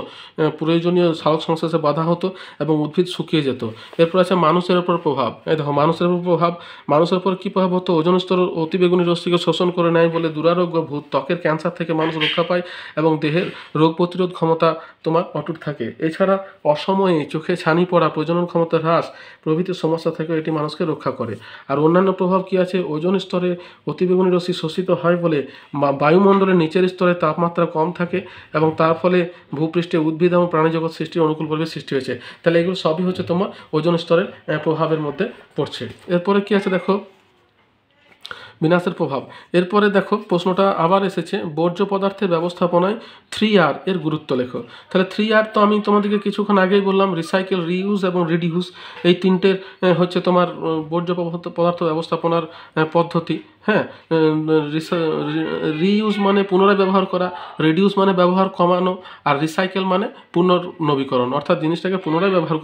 প্রয়োজনীয় সালোক সংশ্লেষে বাধা হতো এবং উদ্ভিদ শুকিয়ে যেত। এরপর আছে মানুষের ওপর প্রভাব। এই দেখো, মানুষের উপর প্রভাব, মানুষের উপর কী প্রভাব হতো, ওজোন স্তর অতিবেগুনি রশ্মিকে শোষণ করে নেয় বলে দুরারোগ্য ত্বকের ক্যান্সার থেকে মানুষ রক্ষা পায় এবং দেহের রোগ প্রতিরোধ ক্ষমতা তোমার অটুট থাকে। এছাড়া অসময়ে চোখে ছানি পড়া, প্রজনন ক্ষমতা হ্রাস প্রভৃতি সমস্যা থেকে এটি মানুষকে রক্ষা করে। আর অন্যান্য প্রভাব কি আছে, ওজোন স্তরে অতিবেগুনি রশ্মি শোষিত হয় বলে বায়ুমণ্ডলের নিচের স্তরে তাপমাত্রা কম থাকে এবং তার ফলে ভূপৃষ্ঠে উদ্ভিদ এবং প্রাণীজগৎ সৃষ্টির অনুকূল পরিবেশ সৃষ্টি হয়েছে। তাহলে এগুলো সবই হচ্ছে তোমার ওজোন স্তরের প্রভাবের মধ্যে পড়ছে। এরপরে কি আছে দেখো, বিনাশের প্রভাব। এরপরে দেখো, প্রশ্নটা আবার এসেছে, বর্জ্য পদার্থের ব্যবস্থাপনায় 3R এর গুরুত্ব লেখো। তাহলে 3R তো আমি তোমাদেরকে কিছুক্ষণ আগেই বললাম, রিসাইকেল, রিইউজ এবং রিডিউস, এই তিনটের হচ্ছে তোমার বর্জ্য পদার্থ ব্যবস্থাপনার পদ্ধতি। হ্যাঁ, রিইউজ মানে পুনরায় ব্যবহার করা, রিডিউস মানে ব্যবহার কমানো, আর রিসাইকেল মানে পুনর্নবীকরণ, অর্থাৎ জিনিসটাকে পুনরায় ব্যবহার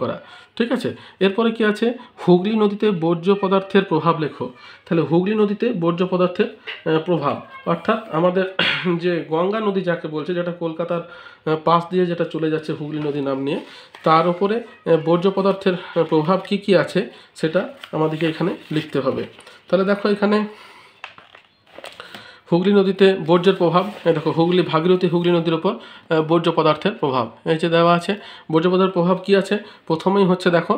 করা। ঠিক আছে, এরপরে কি আছে, হুগলি নদীতে বর্জ্য পদার্থের প্রভাব লেখো। তাহলে হুগলি নদীতে বর্জ্য পদার্থের প্রভাব, অর্থাৎ আমাদের যে গঙ্গা নদী যাকে বলছে, যেটা কলকাতার পাশ দিয়ে যেটা চলে যাচ্ছে হুগলি নদী নাম নিয়ে, তার উপরে বর্জ্য পদার্থের প্রভাব কি কি আছে সেটা আমাদেরকে এখানে লিখতে হবে। তাহলে দেখো, এখানে হুগলি নদীতে বর্জ্যের প্রভাব, দেখো ভাগীরথী হুগলি নদীর ওপর বর্জ্য পদার্থের প্রভাব এই যে দেওয়া আছে। বর্জ্য পদার্থের প্রভাব কি আছে, প্রথমেই হচ্ছে দেখো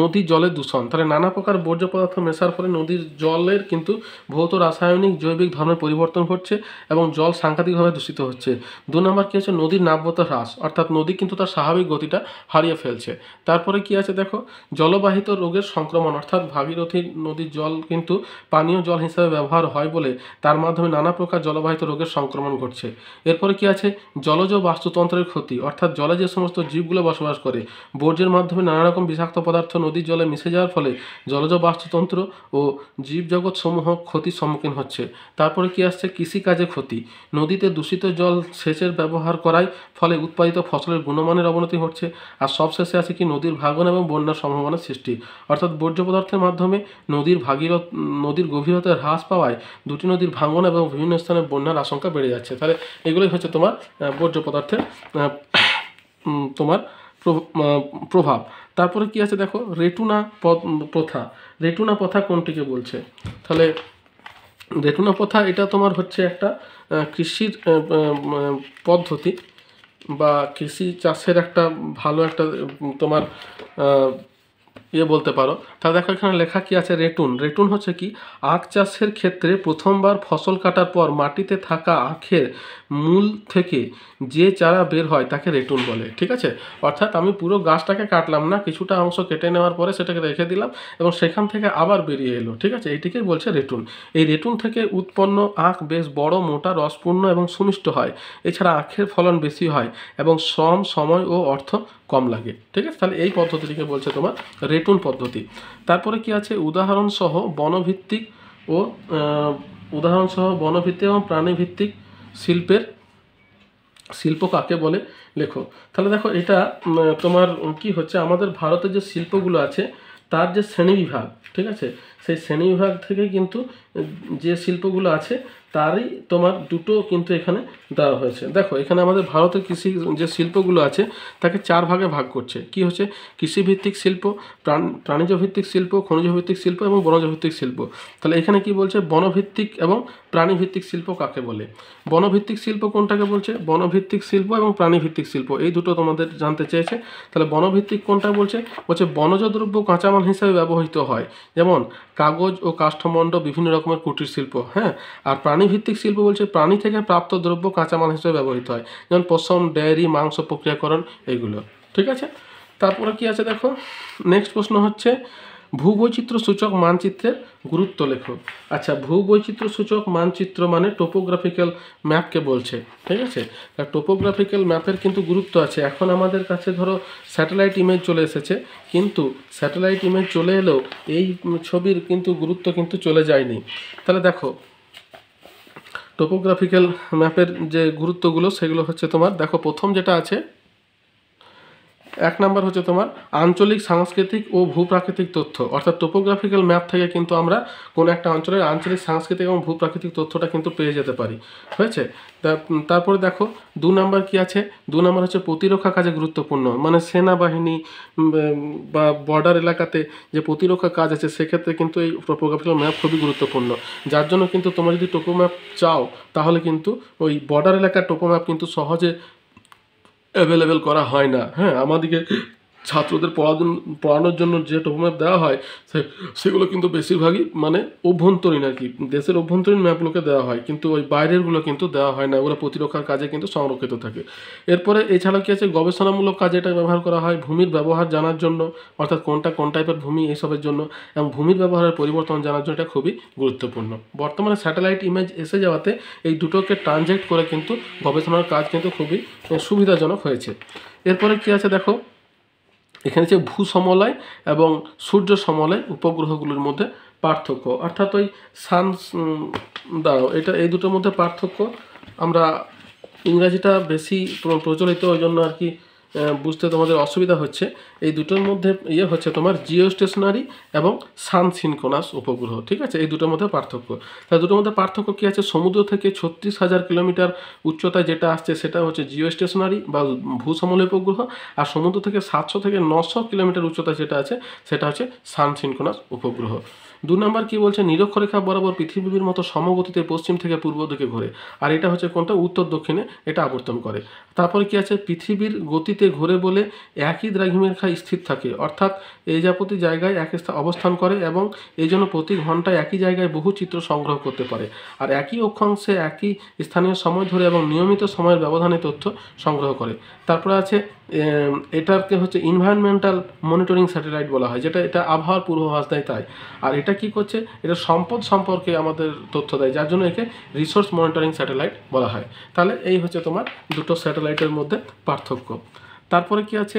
নদীর জলের দূষণ। তাহলে নানা প্রকার বর্জ্য পদার্থ মেশার ফলে নদীর জলের কিন্তু ভৌত, রাসায়নিক, জৈবিক ধর্মের পরিবর্তন ঘটছে এবং জল সাংঘাতিকভাবে দূষিত হচ্ছে। 2 নম্বর কী হচ্ছে, নদীর নাব্যতা হ্রাস, অর্থাৎ নদী কিন্তু তার স্বাভাবিক গতিটা হারিয়ে ফেলছে। তারপরে কি আছে দেখো, জলবাহিত রোগের সংক্রমণ, অর্থাৎ ভাগীরথী নদীর জল কিন্তু পানীয় জল হিসাবে ব্যবহার হয় বলে তার মাধ্যমে নানা নানা প্রকার জলবাহিত রোগের সংক্রমণ ঘটছে। এরপরে কি আছে, জলজ বাস্তুতন্ত্রের ক্ষতি, অর্থাৎ জলে যে সমস্ত জীবগুলো বসবাস করে বর্জ্যের মাধ্যমে নানা রকম বিষাক্ত পদার্থ নদীর জলে মিশে যাওয়ার ফলে জলজ বাস্তুতন্ত্র ও জীবজগৎ সমূহ ক্ষতির সম্মুখীন হচ্ছে। তারপরে কি আসছে, কৃষিকাজে ক্ষতি, নদীতে দূষিত জল সেচের ব্যবহার করায় ফলে উৎপাদিত ফসলের গুণমানের অবনতি ঘটছে। আর সবশেষে আছে কি, নদীর ভাঙন এবং বন্যার সম্ভাবনার সৃষ্টি, অর্থাৎ বর্জ্য পদার্থের মাধ্যমে নদীর গভীরতা হ্রাস পাওয়ায় দুটি নদীর ভাঙন এবং বিভিন্ন স্থানে বন্যার আশঙ্কা বেড়ে যাচ্ছে। তাহলে এগুলোই হচ্ছে তোমার বর্জ্য পদার্থের তোমার প্রভাব। তারপরে কি আছে দেখো, রেটুনা প্রথা। রেটুনা প্রথা কোনটিকে বলছে? তাহলে রেটুনা প্রথা এটা তোমার হচ্ছে একটা কৃষির পদ্ধতি বা কৃষি চাষের একটা ভালো একটা তোমার বলতে পারো। তাহলে দেখো এখানে লেখা কি আছে, রেটুন হচ্ছে কি, আখ চাষের ক্ষেত্রে প্রথমবার ফসল কাটার পর মাটিতে থাকা আখের মূল থেকে যে চারা বের হয় তাকে রেটুন বলে। ঠিক আছে, অর্থাৎ আমি পুরো গাছটাকে কাটলাম না, কিছুটা অংশ কেটে নেওয়ার পরে সেটাকে রেখে দিলাম এবং সেখান থেকে আবার বেরিয়ে এলো। ঠিক আছে, এইটিকেই বলছে রেটুন। এই রেটুন থেকে উৎপন্ন আখ বেশ বড়, মোটা, রসপূর্ণ এবং সুমিষ্ট হয়। এছাড়া আখের ফলন বেশি হয় এবং সময় ও অর্থ কম লাগে। ঠিক আছে, তাহলে এই পদ্ধতিটিকে বলছে তোমার রেটুন পদ্ধতি। তারপরে কি আছে, উদাহরণসহ বনভিত্তিক এবং প্রাণীভিত্তিক শিল্প কাকে বলে লেখো। তাহলে দেখো এটা তোমার কি হচ্ছে, আমাদের ভারতের যে শিল্পগুলো আছে তার যে শ্রেণীবিভাগ, ঠিক আছে, সেই শ্রেণীবিভাগ থেকে কিন্তু যে শিল্পগুলো আছে তারই তোমার দুটো কিন্তু এখানে দেওয়া হয়েছে। দেখো এখানে আমাদের ভারতের কৃষি যে শিল্পগুলো আছে তাকে 4 ভাগে ভাগ করছে। কি হচ্ছে, কৃষিভিত্তিক শিল্প, প্রাণীজ ভিত্তিক শিল্প, খনিজ ভিত্তিক শিল্প এবং বনজ ভিত্তিক শিল্প। তাহলে এখানে কি বলছে, বনভিত্তিক এবং প্রাণীভিত্তিক শিল্প কাকে বলে? বনভিত্তিক শিল্প কোনটাকে বলছে? বনভিত্তিক শিল্প এবং প্রাণীভিত্তিক শিল্প, এই দুটো তোমাদের জানতে চেয়েছে। তাহলে বনভিত্তিক কোনটা বলছে বনজ দ্রব্য কাঁচামাল হিসেবে ব্যবহৃত হয়, যেমন কাগজ ও কাষ্ঠমণ্ড, বিভিন্ন রকমের কুটির শিল্প। হ্যাঁ, আর প্রাণীভিত্তিক শিল্প বলছে প্রাণী থেকে প্রাপ্ত দ্রব্য কাঁচামাল হিসেবে ব্যবহৃত হয়, যেমন পশম, ডেয়ারি, মাংস প্রক্রিয়াকরণ, এইগুলো। ঠিক আছে, তারপরে কি আছে দেখো, নেক্সট প্রশ্ন হচ্ছে ভূবৈচিত্র্য সূচক মানচিত্রের গুরুত্ব লেখো। আচ্ছা, ভূবৈচিত্র্য সূচক মানচিত্র মানে টোপোগ্রাফিক্যাল ম্যাপকে বলছে। ঠিক আছে, টোপোগ্রাফিক্যাল ম্যাপের কিন্তু গুরুত্ব আছে। এখন আমাদের কাছে ধরো স্যাটেলাইট ইমেজ চলে এসেছে, কিন্তু স্যাটেলাইট ইমেজ চলে এলেও এই ছবির কিন্তু গুরুত্ব কিন্তু চলে যায়নি। তাহলে দেখো টোপোগ্রাফিক্যাল ম্যাপের যে গুরুত্বগুলো সেগুলো হচ্ছে তোমার, দেখো প্রথম যেটা আছে 1 নাম্বার হচ্ছে তোমার আঞ্চলিক, সাংস্কৃতিক ও ভূপ্রাকৃতিক তথ্য, অর্থাৎ টোপোগ্রাফিক্যাল ম্যাপ থেকে কিন্তু আমরা কোনো একটা অঞ্চলের আঞ্চলিক, সাংস্কৃতিক এবং ভূপ্রাকৃতিক তথ্যটা কিন্তু পেয়ে যেতে পারি। হয়েছে, তারপরে দেখো 2 নাম্বার কি আছে, 2 নাম্বার হচ্ছে প্রতিরক্ষা কাজে গুরুত্বপূর্ণ, মানে সেনাবাহিনী বা বর্ডার এলাকাতে যে প্রতিরক্ষা কাজ আছে সেক্ষেত্রে কিন্তু এই টোপোগ্রাফিক্যাল ম্যাপ খুবই গুরুত্বপূর্ণ। যার জন্য কিন্তু তোমরা যদি টোপো ম্যাপ চাও তাহলে কিন্তু ওই বর্ডার এলাকার টোপো ম্যাপ কিন্তু সহজে অ্যাভেলেবেল করা হয় না। হ্যাঁ, আমাদেরকে ছাত্রদের পড়ানোর জন্য যে টোপো ম্যাপ দেওয়া হয় সেগুলো কিন্তু বেশিরভাগই মানে অভ্যন্তরীণ আর কি, দেশের অভ্যন্তরীণ ম্যাপগুলোকে দেওয়া হয়, কিন্তু ওই বাইরেরগুলো কিন্তু দেওয়া হয় না, ওগুলো প্রতিরক্ষার কাজে কিন্তু সংরক্ষিত থাকে। এরপরে এছাড়াও কি আছে, গবেষণামূলক কাজে এটা ব্যবহার করা হয়, ভূমির ব্যবহার জানার জন্য, অর্থাৎ কোনটা কোন টাইপের ভূমি এইসবের জন্য, এবং ভূমির ব্যবহারের পরিবর্তন জানার জন্য এটা খুবই গুরুত্বপূর্ণ। বর্তমানে স্যাটেলাইট ইমেজ এসে যাওয়াতে এই দুটোকে ট্রানজেক্ট করে কিন্তু গবেষণার কাজ কিন্তু খুবই সুবিধাজনক হয়েছে। এরপরে কি আছে দেখো, এখানে যে ভূসমলয় এবং সূর্য সমলয় উপগ্রহগুলোর মধ্যে পার্থক্য, অর্থাৎ ওই এটা এই দুটোর মধ্যে পার্থক্য। আমরা ইংরাজিটা বেশি প্রচলিত, ওই জন্য আর কি বুঝতে তোমাদের অসুবিধা হচ্ছে। এই দুটোর মধ্যে হচ্ছে তোমার জিও স্টেশনারি এবং সান সিনক্রোনাস উপগ্রহ। ঠিক আছে, এই দুটোর মধ্যে পার্থক্য। তাই দুটোর মধ্যে পার্থক্য কী আছে, সমুদ্র থেকে 36,000 কিলোমিটার উচ্চতায় যেটা আসছে সেটা হচ্ছে জিও স্টেশনারি বা ভূসমলয় উপগ্রহ, আর সমুদ্র থেকে 700 থেকে 900 কিলোমিটার উচ্চতায় যেটা আছে সেটা হচ্ছে সান সিনক্রোনাস উপগ্রহ। 2 নাম্বার কি বলছে, নিরক্ষরেখা বরাবর পৃথিবীর মতো সমগতিতে পশ্চিম থেকে পূর্ব দিকে ঘোরে, আর এটা হচ্ছে কোনটা, উত্তর দক্ষিণে এটা আবর্তন করে। তারপরে কি আছে, পৃথিবীর গতিতে গতিতে ঘুরে বলে একই দ্রাঘিমারেখায় স্থির থাকে, অর্থাৎ এই যাবতীয় জায়গায় এক অবস্থান করে এবং এই জন্য প্রতি ঘন্টায় একই জায়গায় বহু চিত্র সংগ্রহ করতে পারে, আর একই অক্ষাংশে একই স্থানীয় সময় ধরে এবং নিয়মিত সময়ের ব্যবধানে তথ্য সংগ্রহ করে। তারপরে আছে এটাকে হচ্ছে এনভায়রনমেন্টাল মনিটরিং স্যাটেলাইট বলা হয়, যেটা এটা আবহাওয়ার পূর্বাভাস দেয় তাই। আর এটা কি করছে, এটা সম্পদ সম্পর্কে আমাদের তথ্য দেয়, যার জন্য একে রিসোর্স মনিটরিং স্যাটেলাইট বলা হয়। তাহলে এই হচ্ছে তোমার দুটো স্যাটেলাইটের মধ্যে পার্থক্য। তারপরে কি আছে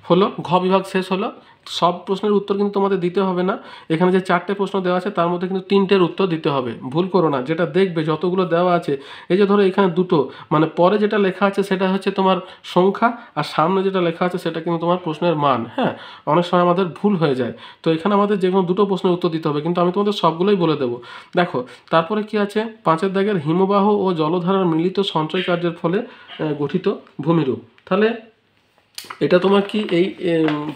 হলো ঘ বিভাগ শেষ হলো। সব প্রশ্নের উত্তর কিন্তু তোমাদের দিতে হবে না, এখানে যে 4টে প্রশ্ন দেওয়া আছে তার মধ্যে কিন্তু 3টের উত্তর দিতে হবে, ভুল করো না। যেটা দেখবে যতগুলো দেওয়া আছে, এই যে ধরো এখানে দুটো, মানে পরে যেটা লেখা আছে সেটা হচ্ছে তোমার সংখ্যা, আর সামনে যেটা লেখা আছে সেটা কিন্তু তোমার প্রশ্নের মান। হ্যাঁ, অনেক সময় আমাদের ভুল হয়ে যায়, তো এখানে আমাদের যে কোনো দুটো প্রশ্নের উত্তর দিতে হবে, কিন্তু আমি তোমাদের সবগুলোই বলে দেবো। দেখো তারপরে কি আছে, 5 দাগের হিমবাহ ও জলধারার মিলিত সঞ্চয় কার্যের ফলে গঠিত ভূমিরূপ। তাহলে এটা তোমার কি এই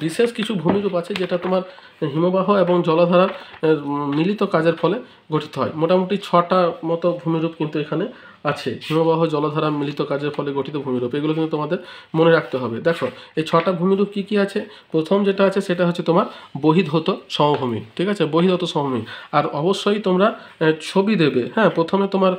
বিশেষ কিছু ভূমিরূপ আছে যেটা তোমার হিমবাহ এবং জলধারার মিলিত কাজের ফলে গঠিত হয়। মোটামুটি 6টা মতো ভূমিরূপ কিন্তু এখানে আছে, হিমবাহ জলধারা মিলিত কাজের ফলে গঠিত ভূমিরূপ, এগুলো কিন্তু তোমাদের মনে রাখতে হবে। দেখো এই 6টা ভূমিরূপ কি কি আছে, প্রথম যেটা আছে সেটা হচ্ছে তোমার বহির্ধত সমভূমি, ঠিক আছে, বহির্ধত সমভূমি। আর অবশ্যই তোমরা ছবি দেবে। হ্যাঁ, প্রথমে তোমার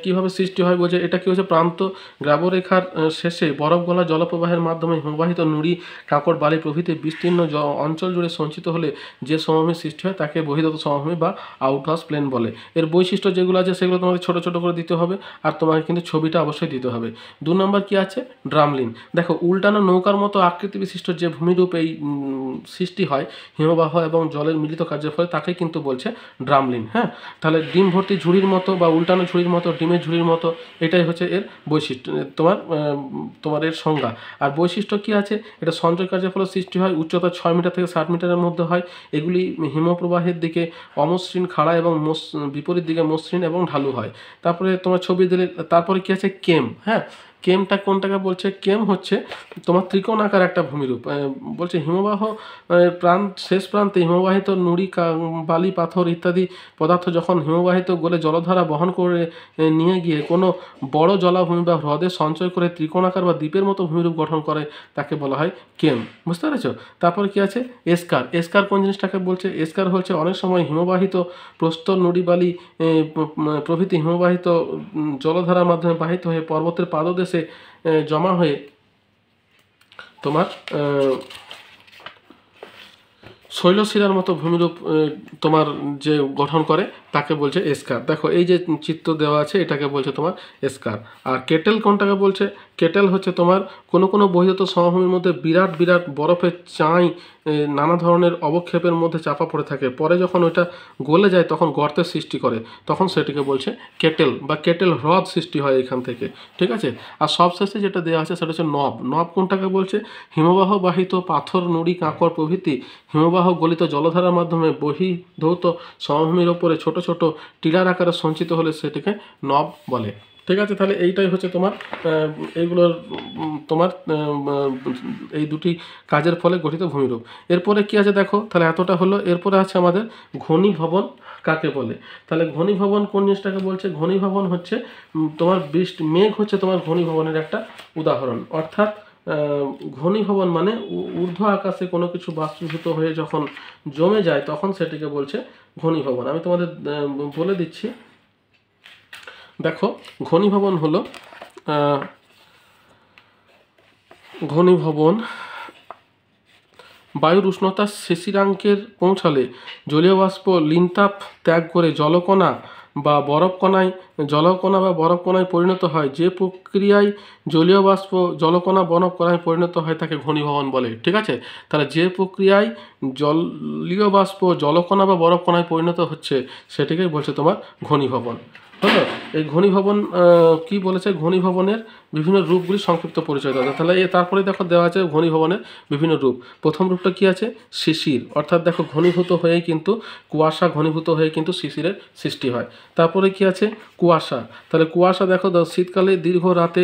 কিভাবে সৃষ্টি হয় বলছে, এটা কি হচ্ছে প্রান্ত গ্রাবরেখার শেষে বরফ গলা জলপ্রবাহের মাধ্যমে হিমবাহিত নুড়ি কাকড় বালি প্রভৃতি বিস্তীর্ণ অঞ্চল জুড়ে সঞ্চিত হলে যে সমভূমির সৃষ্টি হয় তাকে বহির্ধত সমভূমি বা আউটহাউস প্লেন বলে। এর বৈশিষ্ট্য যেগুলো আছে সেগুলো তোমাদের ছোটো ছোটো করে দিতে হবে, আর তোমাকে কিন্তু ছবিটা অবশ্যই দিতে হবে। 2 নম্বর কি আছে, ড্রামলিন। দেখো উল্টানো নৌকার মতো আকৃতি বিশিষ্ট যে ভূমিরূপ এই সৃষ্টি হয় হিমবাহ এবং জলের মিলিত কার্যের ফলে তাকে কিন্তু বলছে ড্রামলিন। হ্যাঁ, তাহলে ডিম ভর্তি ঝুড়ির মতো বা উল্টানো ঝুড়ির মতো, ডিমের ঝুড়ির মতো, এটাই হচ্ছে এর বৈশিষ্ট্য, তোমার এর সংজ্ঞা। আর বৈশিষ্ট্য কি আছে, এটা সঞ্চয় কার্যের ফলে সৃষ্টি হয়, উচ্চতা 6 মিটার থেকে 60 মিটারের মধ্যে হয়। এগুলি হিমপ্রবাহের দিকে অমসৃণ খাড়া এবং বিপরীত দিকে মসৃণ এবং ঢালু হয়। তারপরে তোমার ছবি দিলে, তারপরে কি আছে কেম। হ্যাঁ, কেমটা কোনটাকে বলছে, কেম হচ্ছে তোমার ত্রিকোণাকার একটা ভূমিরূপ। বলছে হিমবাহ শেষ প্রান্তে হিমবাহিত নুড়ি বালি পাথর ইত্যাদি পদার্থ যখন হিমবাহিত গলে জলধারা বহন করে নিয়ে গিয়ে কোনো বড় জলাভূমি বা হ্রদে সঞ্চয় করে ত্রিকোণাকার বা দ্বীপের মতো ভূমিরূপ গঠন করে তাকে বলা হয় কেম। বুঝতে পেরেছ? তারপর কি আছে এস্কার। এস্কার কোন জিনিসটাকে বলছে, এস্কার হচ্ছে অনেক সময় হিমবাহিত প্রস্তর নুড়ি বালি প্রভৃতি হিমবাহিত জলধারার মাধ্যমে বাহিত হয়ে পর্বতের পাদদেশে জমা হয়ে তোমার শৈলশিলার মতো ভূমিরূপ তোমার যে গঠন করে তাকে বলছে এস্কার। দেখো এই যে চিত্র দেওয়া আছে এটাকে বলছে তোমার এস্কার। আর কেটেল কোনটাকে বলছে, কেটেল হচ্ছে তোমার কোনো কোনো বহির্গত সমভূমির মধ্যে বিরাট বিরাট বরফের চাঁই নানা ধরনের অবক্ষেপের মধ্যে চাপা পড়ে থাকে, পরে যখন ওইটা গলে যায় তখন গর্তের সৃষ্টি করে, তখন সেটিকে বলছে কেটেল বা কেটেল হ্রদ সৃষ্টি হয় এখান থেকে। ঠিক আছে, আর সবশেষে যেটা দেওয়া আছে সেটা হচ্ছে নব। নব কোনটাকে বলছে, হিমবাহ বাহিত পাথর নুড়ি কাঁকড় প্রভৃতি হিমবাহ গলিত জলধারার মাধ্যমে বহির্ধৌত সমভূমির ওপরে ছোট ছোট টিলার আকারে সঞ্চিত হলে সেটিকে নব বলে। ঠিক আছে, তাহলে এইটাই হচ্ছে তোমার এইগুলোর তোমার এই দুটি কাজের ফলে গঠিত ভূমিরূপ। এরপরে কি আছে দেখো, তাহলে এতটা হলো। এরপরে আছে আমাদের ঘনীভবন কাকে বলে। তাহলে ঘনীভবন কোন জিনিসটাকে বলছে, ঘনীভবন হচ্ছে তোমার মেঘ হচ্ছে তোমার ঘনীভবনের একটা উদাহরণ। অর্থাৎ ঘনীভবন মানে ঊর্ধ্ব আকাশে কোনো কিছু বাষ্পীভূত হয়ে যখন জমে যায় তখন সেটিকে বলছে ঘনীভবন। আমি তোমাদের বলে দিচ্ছি। দেখো ঘনীভবন হলো ঘনীভবন বায়ুর উষ্ণতা শিশিরাঙ্কের পৌঁছালে জলীয় বাষ্প লিনতাপ ত্যাগ করে জলকণা বা বরফকণায় পরিণত হয়। যে প্রক্রিয়ায় জলীয় বাষ্প জলকণা বরফকণায় পরিণত হয় তাকে ঘনীভবন বলে। ঠিক আছে, তাহলে যে প্রক্রিয়ায় জলীয় বাষ্প জলকণা বা বরফকণায় পরিণত হচ্ছে সেটিকেই বলছে তোমার ঘনীভবন। হলো, এই ঘনীভবন কি বলেছে, ঘনীভবনের বিভিন্ন রূপগুলি সংক্ষিপ্ত পরিচয় দেওয়া যায়। তাহলে তারপরে দেখো দেওয়া আছে ঘনীভবনের বিভিন্ন রূপ। প্রথম রূপটা কি আছে, শিশির। অর্থাৎ দেখো ঘনীভূত হয়েই কিন্তু কুয়াশা ঘনীভূত হয়ে কিন্তু শিশিরের সৃষ্টি হয়। তারপরে কি আছে কুয়াশা। তাহলে কুয়াশা দেখো শীতকালে দীর্ঘ রাতে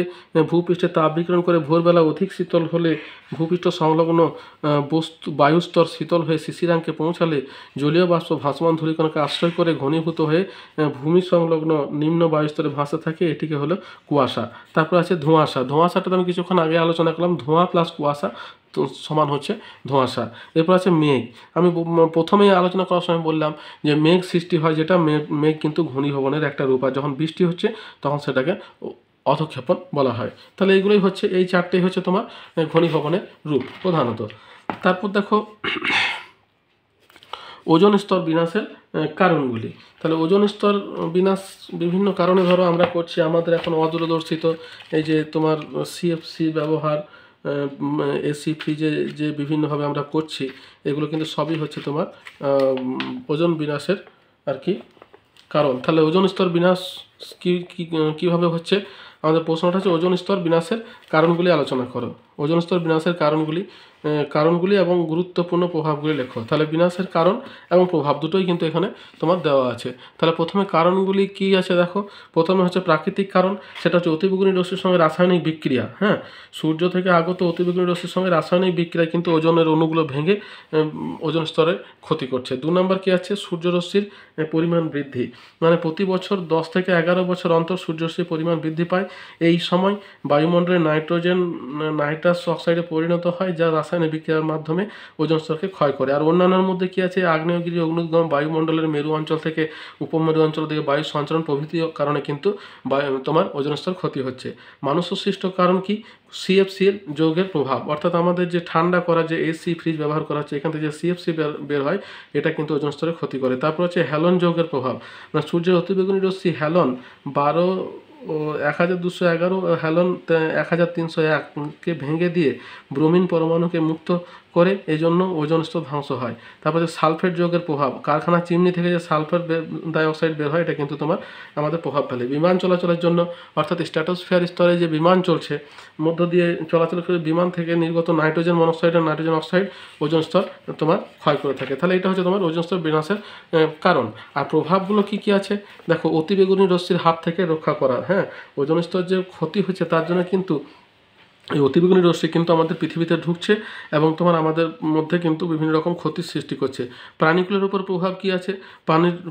ভূপৃষ্ঠে তাপ বিকিরণ করে ভোরবেলা অধিক শীতল হলে ভূপৃষ্ঠ সংলগ্ন বায়ুস্তর শীতল হয়ে শিশিরাঙ্কে পৌঁছালে জলীয় বাষ্প ভাসমান ধূলিকণাকে আশ্রয় করে ঘনীভূত হয়ে ভূমি সংলগ্ন নিম্ন বায়ু বায়ুস্তরে ভাসতে থাকে, এটিকে হলো কুয়াশা। তারপর আছে ধোঁয়াশা। ধোঁয়াশাটা তো আমি কিছুক্ষণ আগে আলোচনা করলাম, ধোঁয়া প্লাস কুয়াশা তো সমান হচ্ছে ধোঁয়াশা। এরপর আছে মেঘ। আমি প্রথমেই আলোচনা করার সময় বললাম যে মেঘ সৃষ্টি হয়, যেটা মেঘ কিন্তু ঘনীভবনের একটা রূপ, আর যখন বৃষ্টি হচ্ছে তখন সেটাকে অধঃক্ষেপণ বলা হয়। তাহলে এইগুলোই হচ্ছে, এই চারটেই হচ্ছে তোমার ঘনীভবনের রূপ প্রধানত। তারপর দেখো ওজোন স্তর বিনাশের কারণগুলি। তাহলে ওজোন স্তর বিনাশ বিভিন্ন কারণে ধরো আমরা করছি, আমাদের এখন অদূরদর্শিত এই যে তোমার সিএফসি ব্যবহার, এসি ফ্রিজে যে বিভিন্নভাবে আমরা করছি, এগুলো কিন্তু সবই হচ্ছে তোমার ওজোন বিনাশের আর কি কারণ। তাহলে ওজোন স্তর বিনাশ কীভাবে হচ্ছে, আমাদের প্রশ্নটা হচ্ছে ওজোন স্তর বিনাশের কারণগুলি আলোচনা করো। ওজোন স্তর বিনাশের কারণগুলি এবং গুরুত্বপূর্ণ প্রভাবগুলি লেখো। তাহলে বিনাশের কারণ এবং প্রভাব দুটোই কিন্তু এখানে তোমার দেওয়া আছে। তাহলে প্রথমে কারণগুলি কি আছে দেখো। প্রথমে হচ্ছে প্রাকৃতিক কারণ, সেটা হচ্ছে অতিবেগুনি রশ্মির সঙ্গে রাসায়নিক বিক্রিয়া। হ্যাঁ, সূর্য থেকে আগত অতিবেগুনি রশ্মির সঙ্গে রাসায়নিক বিক্রিয়া কিন্তু ওজনের অণুগুলো ভেঙে ওজোন স্তরের ক্ষতি করছে। 2 নম্বর কি আছে, সূর্যরশ্মির পরিমাণ বৃদ্ধি। মানে প্রতি বছর 10 থেকে 11 বছর অন্তর সূর্যরশ্মির পরিমাণ বৃদ্ধি পায়। এই সময় বায়ুমণ্ডলে নাইট্রোজেন নাইট্রাস অক্সাইডে পরিণত হয়, যা রাসায়নিক বিক্রিয়ার মাধ্যমে ওজোন স্তরকে ক্ষয় করে। আর অন্যান্যের মধ্যে কি আছে, আগ্নেয়গিরি, অগ্নুদ্গম, বায়ুমণ্ডলের মেরু অঞ্চল থেকে উপমেরু অঞ্চল থেকে বায়ু সঞ্চালন প্রভৃতি কারণে কিন্তু তোমার ওজোন স্তর ক্ষতি হচ্ছে। মানুষ সৃষ্ট কারণ কি, সিএফসি এর যৌগের প্রভাব, অর্থাৎ আমাদের যে ঠান্ডা করা যে এসি ফ্রিজ ব্যবহার করা হচ্ছে, এখান থেকে যে সিএফসি বের হয়, এটা কিন্তু ওজোন স্তরে ক্ষতি করে। তারপর হচ্ছে হ্যালন যৌগের প্রভাব, মানে সূর্যের অতিবেগুনি রশ্মি হ্যালন 1211 হ্যালন 1301কে ভেঙে দিয়ে ব্রোমিন পরমাণুকে মুক্ত করে, এই জন্য ওজোন স্তর ধ্বংস হয়। তারপরে সালফেট যৌগের প্রভাব, কারখানার চিমনি থেকে যে সালফার ডাইঅক্সাইড বের হয়, এটা কিন্তু তোমার আমাদের প্রভাব ফেলে। বিমান চলাচলের জন্য, অর্থাৎ স্ট্র্যাটোস্ফিয়ার স্তরে যে বিমান চলছে, মধ্য দিয়ে চলাচল করে বিমান থেকে নির্গত নাইট্রোজেন মনোক্সাইড আর নাইট্রোজেন অক্সাইড ওজোন স্তর তোমার ক্ষয় করে থাকে। তাহলে এটা হচ্ছে তোমার ওজোন স্তর বিনাশের কারণ। আর প্রভাবগুলো কি কি আছে দেখো, অতিবেগুনি রশ্মির হাত থেকে রক্ষা করা। হ্যাঁ, ওজোন স্তর যে ক্ষতি হচ্ছে তার জন্য কিন্তু এই অতিবেগুনি রশ্মি কিন্তু আমাদের পৃথিবীতে ঢুকছে এবং তোমার আমাদের মধ্যে কিন্তু বিভিন্ন রকম ক্ষতির সৃষ্টি করছে। প্রাণীকুলের উপর প্রভাব কি আছে,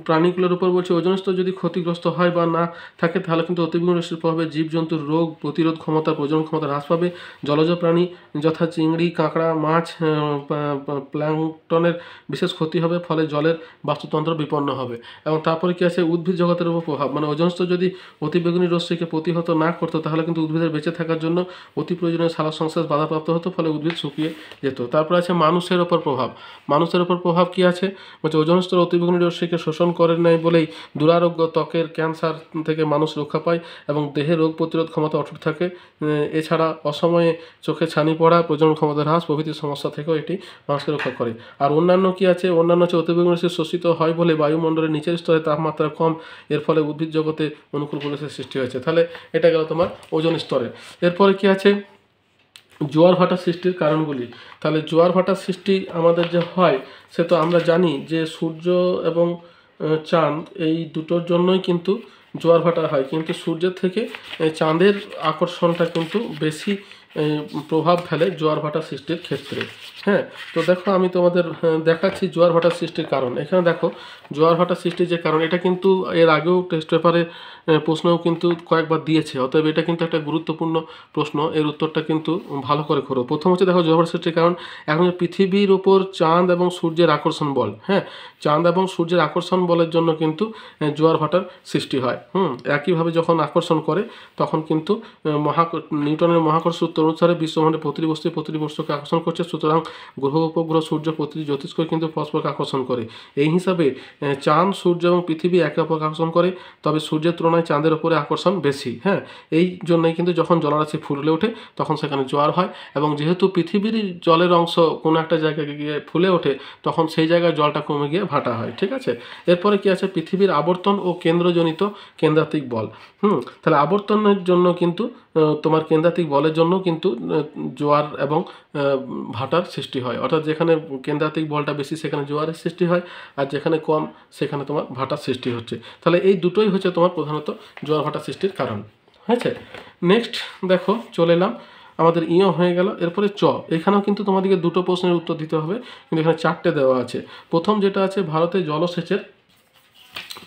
প্রাণীকুলের উপর বলছে ওজোন স্তর যদি ক্ষতিগ্রস্ত হয় বা না থাকে, তাহলে কিন্তু অতিবেগুনি রশ্মির প্রভাবে জীবজন্তুর রোগ প্রতিরোধ ক্ষমতা, প্রজনন ক্ষমতা হ্রাস পাবে। জলজ প্রাণী যথা চিংড়ি, কাঁকড়া, মাছ, প্ল্যাঙ্কটনের বিশেষ ক্ষতি হবে, ফলে জলের বাস্তুতন্ত্র বিপন্ন হবে। এবং তারপরে কি আছে, উদ্ভিদ জগতের উপর প্রভাব, মানে ওজোন স্তর যদি অতিবেগুনি রশ্মিকে প্রতিহত না করতো, তাহলে কিন্তু উদ্ভিদের বেঁচে থাকার জন্য অতি প্রয়োজনীয় সালোক সংশ্লেষ বাধাপ্রাপ্ত হতো, ফলে উদ্ভিদ শুকিয়ে যেত। তারপর আছে মানুষের ওপর প্রভাব। মানুষের ওপর প্রভাব কি আছে, বলছে ওজোন স্তর অতিবেগুনি রশ্মিকে শোষণ করে নাই বলেই দুরারোগ্য ত্বকের ক্যান্সার থেকে মানুষ রক্ষা পায় এবং দেহে রোগ প্রতিরোধ ক্ষমতা অটুট থাকে। এছাড়া অসময়ে চোখে ছানি পড়া, প্রজনন ক্ষমতা হ্রাস প্রভৃতি সমস্যা থেকেও এটি মানুষকে রক্ষা করে। আর অন্যান্য কি আছে, অন্যান্য হচ্ছে অতিবেগুনি রশ্মি শোষিত হয় বলে বায়ুমণ্ডলের নিচের স্তরে তাপমাত্রা কম, এর ফলে উদ্ভিদ জগতে অনুকূল পরিবেশের সৃষ্টি হয়েছে। তাহলে এটা গেল তোমার ওজোন স্তরে। এরপরে কি আছে, জোয়ার ভাটা সৃষ্টির কারণগুলি। তাহলে জোয়ার ভাটার সৃষ্টি আমাদের যে হয়, সে তো আমরা জানি যে সূর্য এবং চাঁদ এই দুটোর জন্যই কিন্তু জোয়ার ভাটা হয়, কিন্তু সূর্যের থেকে চাঁদের আকর্ষণটা কিন্তু বেশি প্রভাব ফেলে জোয়ার ভাটা সৃষ্টির ক্ষেত্রে। হ্যাঁ, তো দেখো আমি তোমাদের দেখাচ্ছি জোয়ার ভাটার সৃষ্টির কারণ। এখানে দেখো জোয়ার ভাটার সৃষ্টির যে কারণ, এটা কিন্তু এর আগেও টেস্ট পেপারে প্রশ্নও কিন্তু কয়েকবার দিয়েছে, অতএব এটা কিন্তু একটা গুরুত্বপূর্ণ প্রশ্ন, এর উত্তরটা কিন্তু ভালো করে করো। প্রথম হচ্ছে দেখো জোয়ার ভাটার সৃষ্টির কারণ, এখন পৃথিবীর ওপর চাঁদ এবং সূর্যের আকর্ষণ বল। হ্যাঁ, চাঁদ এবং সূর্যের আকর্ষণ বলের জন্য কিন্তু জোয়ার ভাটার সৃষ্টি হয়। একইভাবে যখন আকর্ষণ করে তখন কিন্তু নিউটনের মহাকর্ষ সূত্র অনুসারে বিশ্বব্রহ্মাণ্ডে প্রতিটি বস্তুকে আকর্ষণ করছে, সুতরাং গ্রহ উপগ্রহ সূর্য প্রতিটি জ্যোতিষ্ককে কিন্তু পরস্পরকে আকর্ষণ করে। এই হিসাবে চাঁদ, সূর্য এবং পৃথিবী একে অপরকে আকর্ষণ করে, তবে সূর্যের তুলনায় চাঁদের উপরে আকর্ষণ বেশি। হ্যাঁ, এই জন্যই কিন্তু যখন জলরাশি ফুলে ওঠে তখন সেখানে জোয়ার হয়, এবং যেহেতু পৃথিবীর জলের অংশ কোনো একটা জায়গায় গিয়ে ফুলে ওঠে, তখন সেই জায়গায় জলটা কমে গিয়ে ভাটা হয়। ঠিক আছে, এরপরে কি আছে, পৃথিবীর আবর্তন ও কেন্দ্রজনিত কেন্দ্রাতিক বল। তাহলে আবর্তনের জন্য কিন্তু তোমার কেন্দ্রাতিক বলের জন্য কিন্তু জোয়ার এবং ভাটার সৃষ্টি হয়, অর্থাৎ যেখানে কেন্দ্রাতিক বলটা বেশি সেখানে জোয়ারের সৃষ্টি হয়, আর যেখানে কম সেখানে তোমার ভাটার সৃষ্টি হচ্ছে। তাহলে এই দুটোই হচ্ছে তোমার প্রধানত জোয়ার ভাটা সৃষ্টির কারণ। হয়েছে, নেক্সট দেখো চলে এলাম, আমাদের ইও হয়ে গেল। এরপরে চ, এখানেও কিন্তু তোমাদেরকে দুটো প্রশ্নের উত্তর দিতে হবে, কিন্তু এখানে 4টে দেওয়া আছে। প্রথম যেটা আছে, ভারতে জলসেচের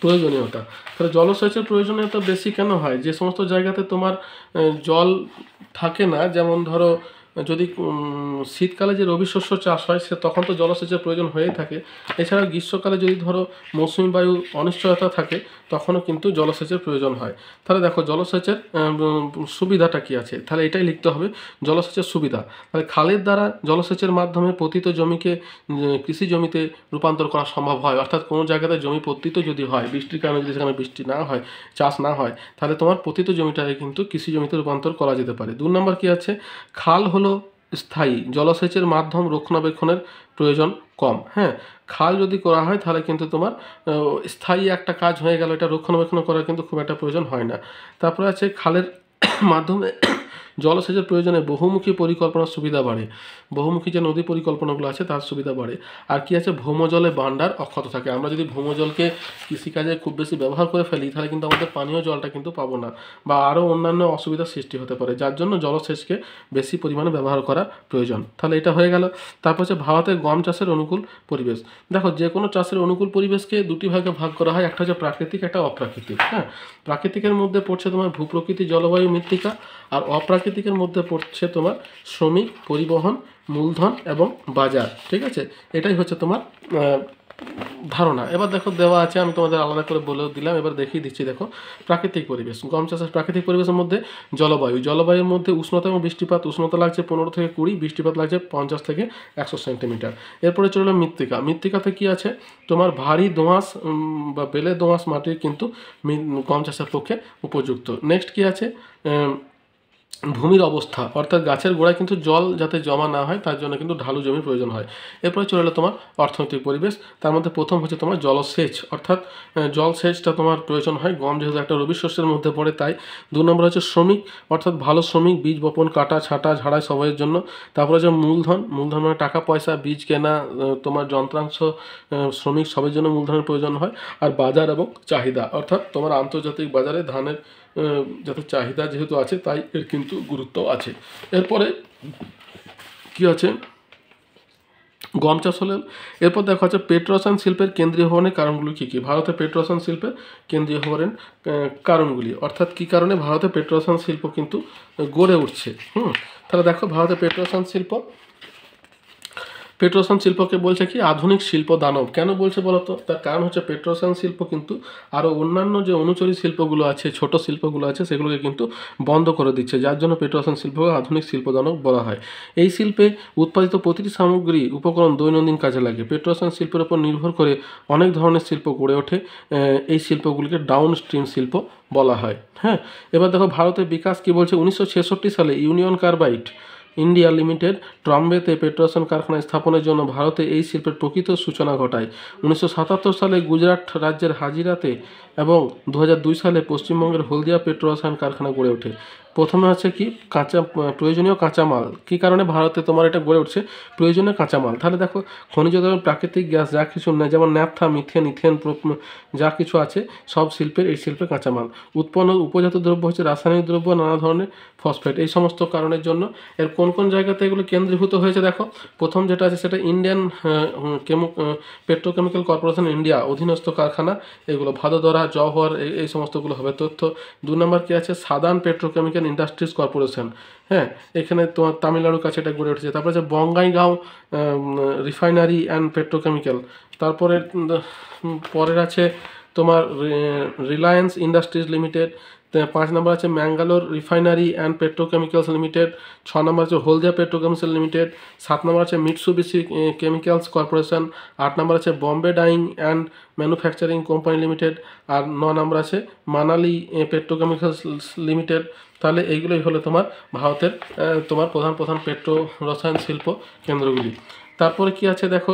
প্রয়োজনীয়তা। তাহলে জলসেচের প্রয়োজনীয়তা বেশি কেন হয়? যে সমস্ত জায়গাতে তোমার জল থাকে না, যেমন ধরো যদি শীতকালে যে রবি শস্য চাষ হয় সে তখন তো জলসেচের প্রয়োজন হয়েই থাকে। এছাড়া গ্রীষ্মকালে যদি ধরো মৌসুমি বায়ু অনিশ্চয়তা থাকে তখনও কিন্তু জলসেচের প্রয়োজন হয়। তাহলে দেখো জলসেচের সুবিধাটা কী আছে, তাহলে এটাই লিখতে হবে জলসেচের সুবিধা। তাহলে খালের দ্বারা জলসেচের মাধ্যমে পতিত জমিকে কৃষি জমিতে রূপান্তর করা সম্ভব হয়। অর্থাৎ কোনো জায়গাতে জমি পতিত যদি হয়, বৃষ্টির কারণে যদি সেখানে বৃষ্টি না হয়, চাষ না হয়, তাহলে তোমার পতিত জমিটাকে কিন্তু কৃষি জমিতে রূপান্তর করা যেতে পারে। 2 নম্বর কী আছে, খাল হলো স্থায়ী, জলসেচের মাধ্যম রক্ষণাবেক্ষণের প্রয়োজন কম। হ্যাঁ, খাল যদি করা হয় তাহলে কিন্তু তোমার স্থায়ী একটা কাজ হয়ে গেল, এটা রক্ষণাবেক্ষণ করার কিন্তু খুব একটা প্রয়োজন হয় না। তারপরে আছে খালের মাধ্যমে জলসেচের প্রয়োজনে বহুমুখী পরিকল্পনার সুবিধা বাড়ে, বহুমুখী যে নদী পরিকল্পনাগুলো আছে তার সুবিধা বাড়ে। আর কি আছে, ভৌমজলে ভাণ্ডার অক্ষত থাকে। আমরা যদি ভৌমজলকে কৃষিকাজে খুব বেশি ব্যবহার করে ফেলি তাহলে কিন্তু আমাদের পানীয় জলটা কিন্তু পাবো না, বা আরও অন্যান্য অসুবিধার সৃষ্টি হতে পারে, যার জন্য জলসেচকে বেশি পরিমাণে ব্যবহার করা প্রয়োজন। তাহলে এটা হয়ে গেল। তারপর হচ্ছে ভারতে গম চাষের অনুকূল পরিবেশ। দেখো যে কোনো চাষের অনুকূল পরিবেশকে দুটি ভাগে ভাগ করা হয়, একটা হচ্ছে প্রাকৃতিক, একটা অপ্রাকৃতিক। হ্যাঁ, প্রাকৃতিকের মধ্যে পড়ছে তোমার ভূপ্রকৃতি, জলবায়ু, মৃত্তিকা, আর অপ্রাকৃতিকের মধ্যে পড়ছে তোমার শ্রমিক, পরিবহন, মূলধন এবং বাজার। ঠিক আছে, এটাই হচ্ছে তোমার ধারণা। এবার দেখো দেওয়া আছে, আমি তোমাদের আলাদা করে বলেও দিলাম, এবার দেখিয়ে দিচ্ছি। দেখো প্রাকৃতিক পরিবেশ, গম চাষের প্রাকৃতিক পরিবেশের মধ্যে জলবায়ুর মধ্যে উষ্ণতা এবং বৃষ্টিপাত। উষ্ণতা লাগছে 15 থেকে 20, বৃষ্টিপাত লাগছে 50 থেকে 100 সেন্টিমিটার। এরপরে চলে এলো মৃত্তিকা। মৃত্তিকাতে কী আছে, তোমার ভারী দোআঁশ বা বেলে দোআঁশ মাটি কিন্তু গম চাষের পক্ষে উপযুক্ত। নেক্সট কী আছে, ভূমির অবস্থা, অর্থাৎ গাছের গোড়ায় কিন্তু জল যাতে জমা না হয় তার জন্য কিন্তু ঢালু জমির প্রয়োজন হয়। এরপরে চলে এলো তোমার অর্থনৈতিক পরিবেশ। তার মধ্যে প্রথম হচ্ছে তোমার জলসেচ, অর্থাৎ জলসেচটা তোমার প্রয়োজন হয়, গম যেহেতু একটা রবি শস্যের মধ্যে পড়ে তাই। 2 নম্বর হচ্ছে শ্রমিক, অর্থাৎ ভালো শ্রমিক, বীজ বপন, কাটা, ছাঁটা, ঝাড়াই সবাইয়ের জন্য। তারপরে হচ্ছে মূলধন, মূলধন মানে টাকা পয়সা, বীজ কেনা, তোমার যন্ত্রাংশ, শ্রমিক সবের জন্য মূলধনের প্রয়োজন হয়। আর বাজার এবং চাহিদা, অর্থাৎ তোমার আন্তর্জাতিক বাজারে ধানের যাতে চাহিদা যেহেতু আছে তাই এর কিন্তু গুরুত্ব আছে। এরপরে কি আছে, গম চাষ হলে। এরপর দেখা হচ্ছে পেট্রোরসায়ন শিল্পের কেন্দ্রীয় হওয়ার কারণগুলি কী কী। ভারতে পেট্রোরসায়ন শিল্পের কেন্দ্রীয় হওয়ার কারণগুলি, অর্থাৎ কী কারণে ভারতে পেট্রোরসায়ন শিল্প কিন্তু গড়ে উঠছে। তাহলে দেখো ভারতে পেট্রোরসায়ন শিল্পকে বলছে কি আধুনিক শিল্প দানব। কেন বলছে বলতো, তার কারণ হচ্ছে পেট্রোরসায়ন শিল্প কিন্তু আরও অন্যান্য যে অনুচরী শিল্পগুলো আছে, ছোট শিল্পগুলো আছে, সেগুলোকে কিন্তু বন্ধ করে দিচ্ছে, যার জন্য পেট্রোরসায়ন শিল্পকে আধুনিক শিল্প দানব বলা হয়। এই শিল্পে উৎপাদিত প্রতিটি সামগ্রী উপকরণ দৈনন্দিন কাজে লাগে। পেট্রোরসায়ন শিল্পের উপর নির্ভর করে অনেক ধরনের শিল্প গড়ে ওঠে। এই শিল্পগুলিকে ডাউন স্ট্রিম শিল্প বলা হয়। হ্যাঁ, এবার দেখো ভারতের বিকাশ কি বলছে। 1966 সালে ইউনিয়ন কার্বাইড ইন্ডিয়া লিমিটেড ট্রম্বেতে পেট্রোরসায়ন কারখানা স্থাপনের জন্য ভারতে এই শিল্পের প্রকৃত সূচনা ঘটায়। 1977 সালে গুজরাট রাজ্যের হাজিরাতে এবং 2002 সালে পশ্চিমবঙ্গের হলদিয়া পেট্রোরসায়ন কারখানা গড়ে ওঠে। প্রথমে আছে কি প্রয়োজনীয় কাঁচামাল। কী কারণে ভারতে তোমার এটা গড়ে উঠছে, প্রয়োজনীয় কাঁচামাল। তাহলে দেখো খনিজ দ্রব্য, প্রাকৃতিক গ্যাস যা কিছু নেই, যেমন ন্যাপথা, মিথেন, ইথেন যা কিছু আছে সব শিল্পের এই শিল্পের কাঁচামাল। উৎপন্ন উপজাত দ্রব্য হচ্ছে রাসায়নিক দ্রব্য, নানা ধরনের ফসফেট, এই সমস্ত কারণের জন্য। এর কোন কোন জায়গাতে এগুলো কেন্দ্রীভূত হয়েছে দেখো। প্রথম যেটা আছে সেটা ইন্ডিয়ান পেট্রোকেমিক্যাল কর্পোরেশন ইন্ডিয়া অধীনস্থ কারখানা, এগুলো ভাদোদরা, জওহর, এই সমস্তগুলো হবে তথ্য। 2 নম্বর কী আছে, সাদার্ন পেট্রোকেমিক্যাল ইন্ডাস্ট্রিজ কর্পোরেশন। হ্যাঁ, এখানে তোমার তামিলনাড়ুর কাছে এটা গড়ে উঠেছে। তারপরে আছে বঙ্গাইগাঁও রিফাইনারি অ্যান্ড পেট্রোকেমিক্যাল। তারপরে পরের আছে তোমার রিলায়েন্স ইন্ডাস্ট্রিজ লিমিটেড। 5 নম্বর আছে Mangalore refinery and petrochemicals limited. 6 নম্বর আছে হলদিয়া পেট্রোকেমিক্যালস লিমিটেড। 7 নম্বর আছে মিৎসুবিশি কেমিক্যালস কর্পোরেশন। 8 নম্বর আছে Bombay dyeing and manufacturing company limited. আর 9 নম্বর আছে মানালি পেট্রোকেমিক্যালস লিমিটেড। তাহলে এইগুলোই হলো তোমার ভারতের তোমার প্রধান পেট্রো রসায়ন শিল্প কেন্দ্রগুলি। তারপরে কি আছে দেখো,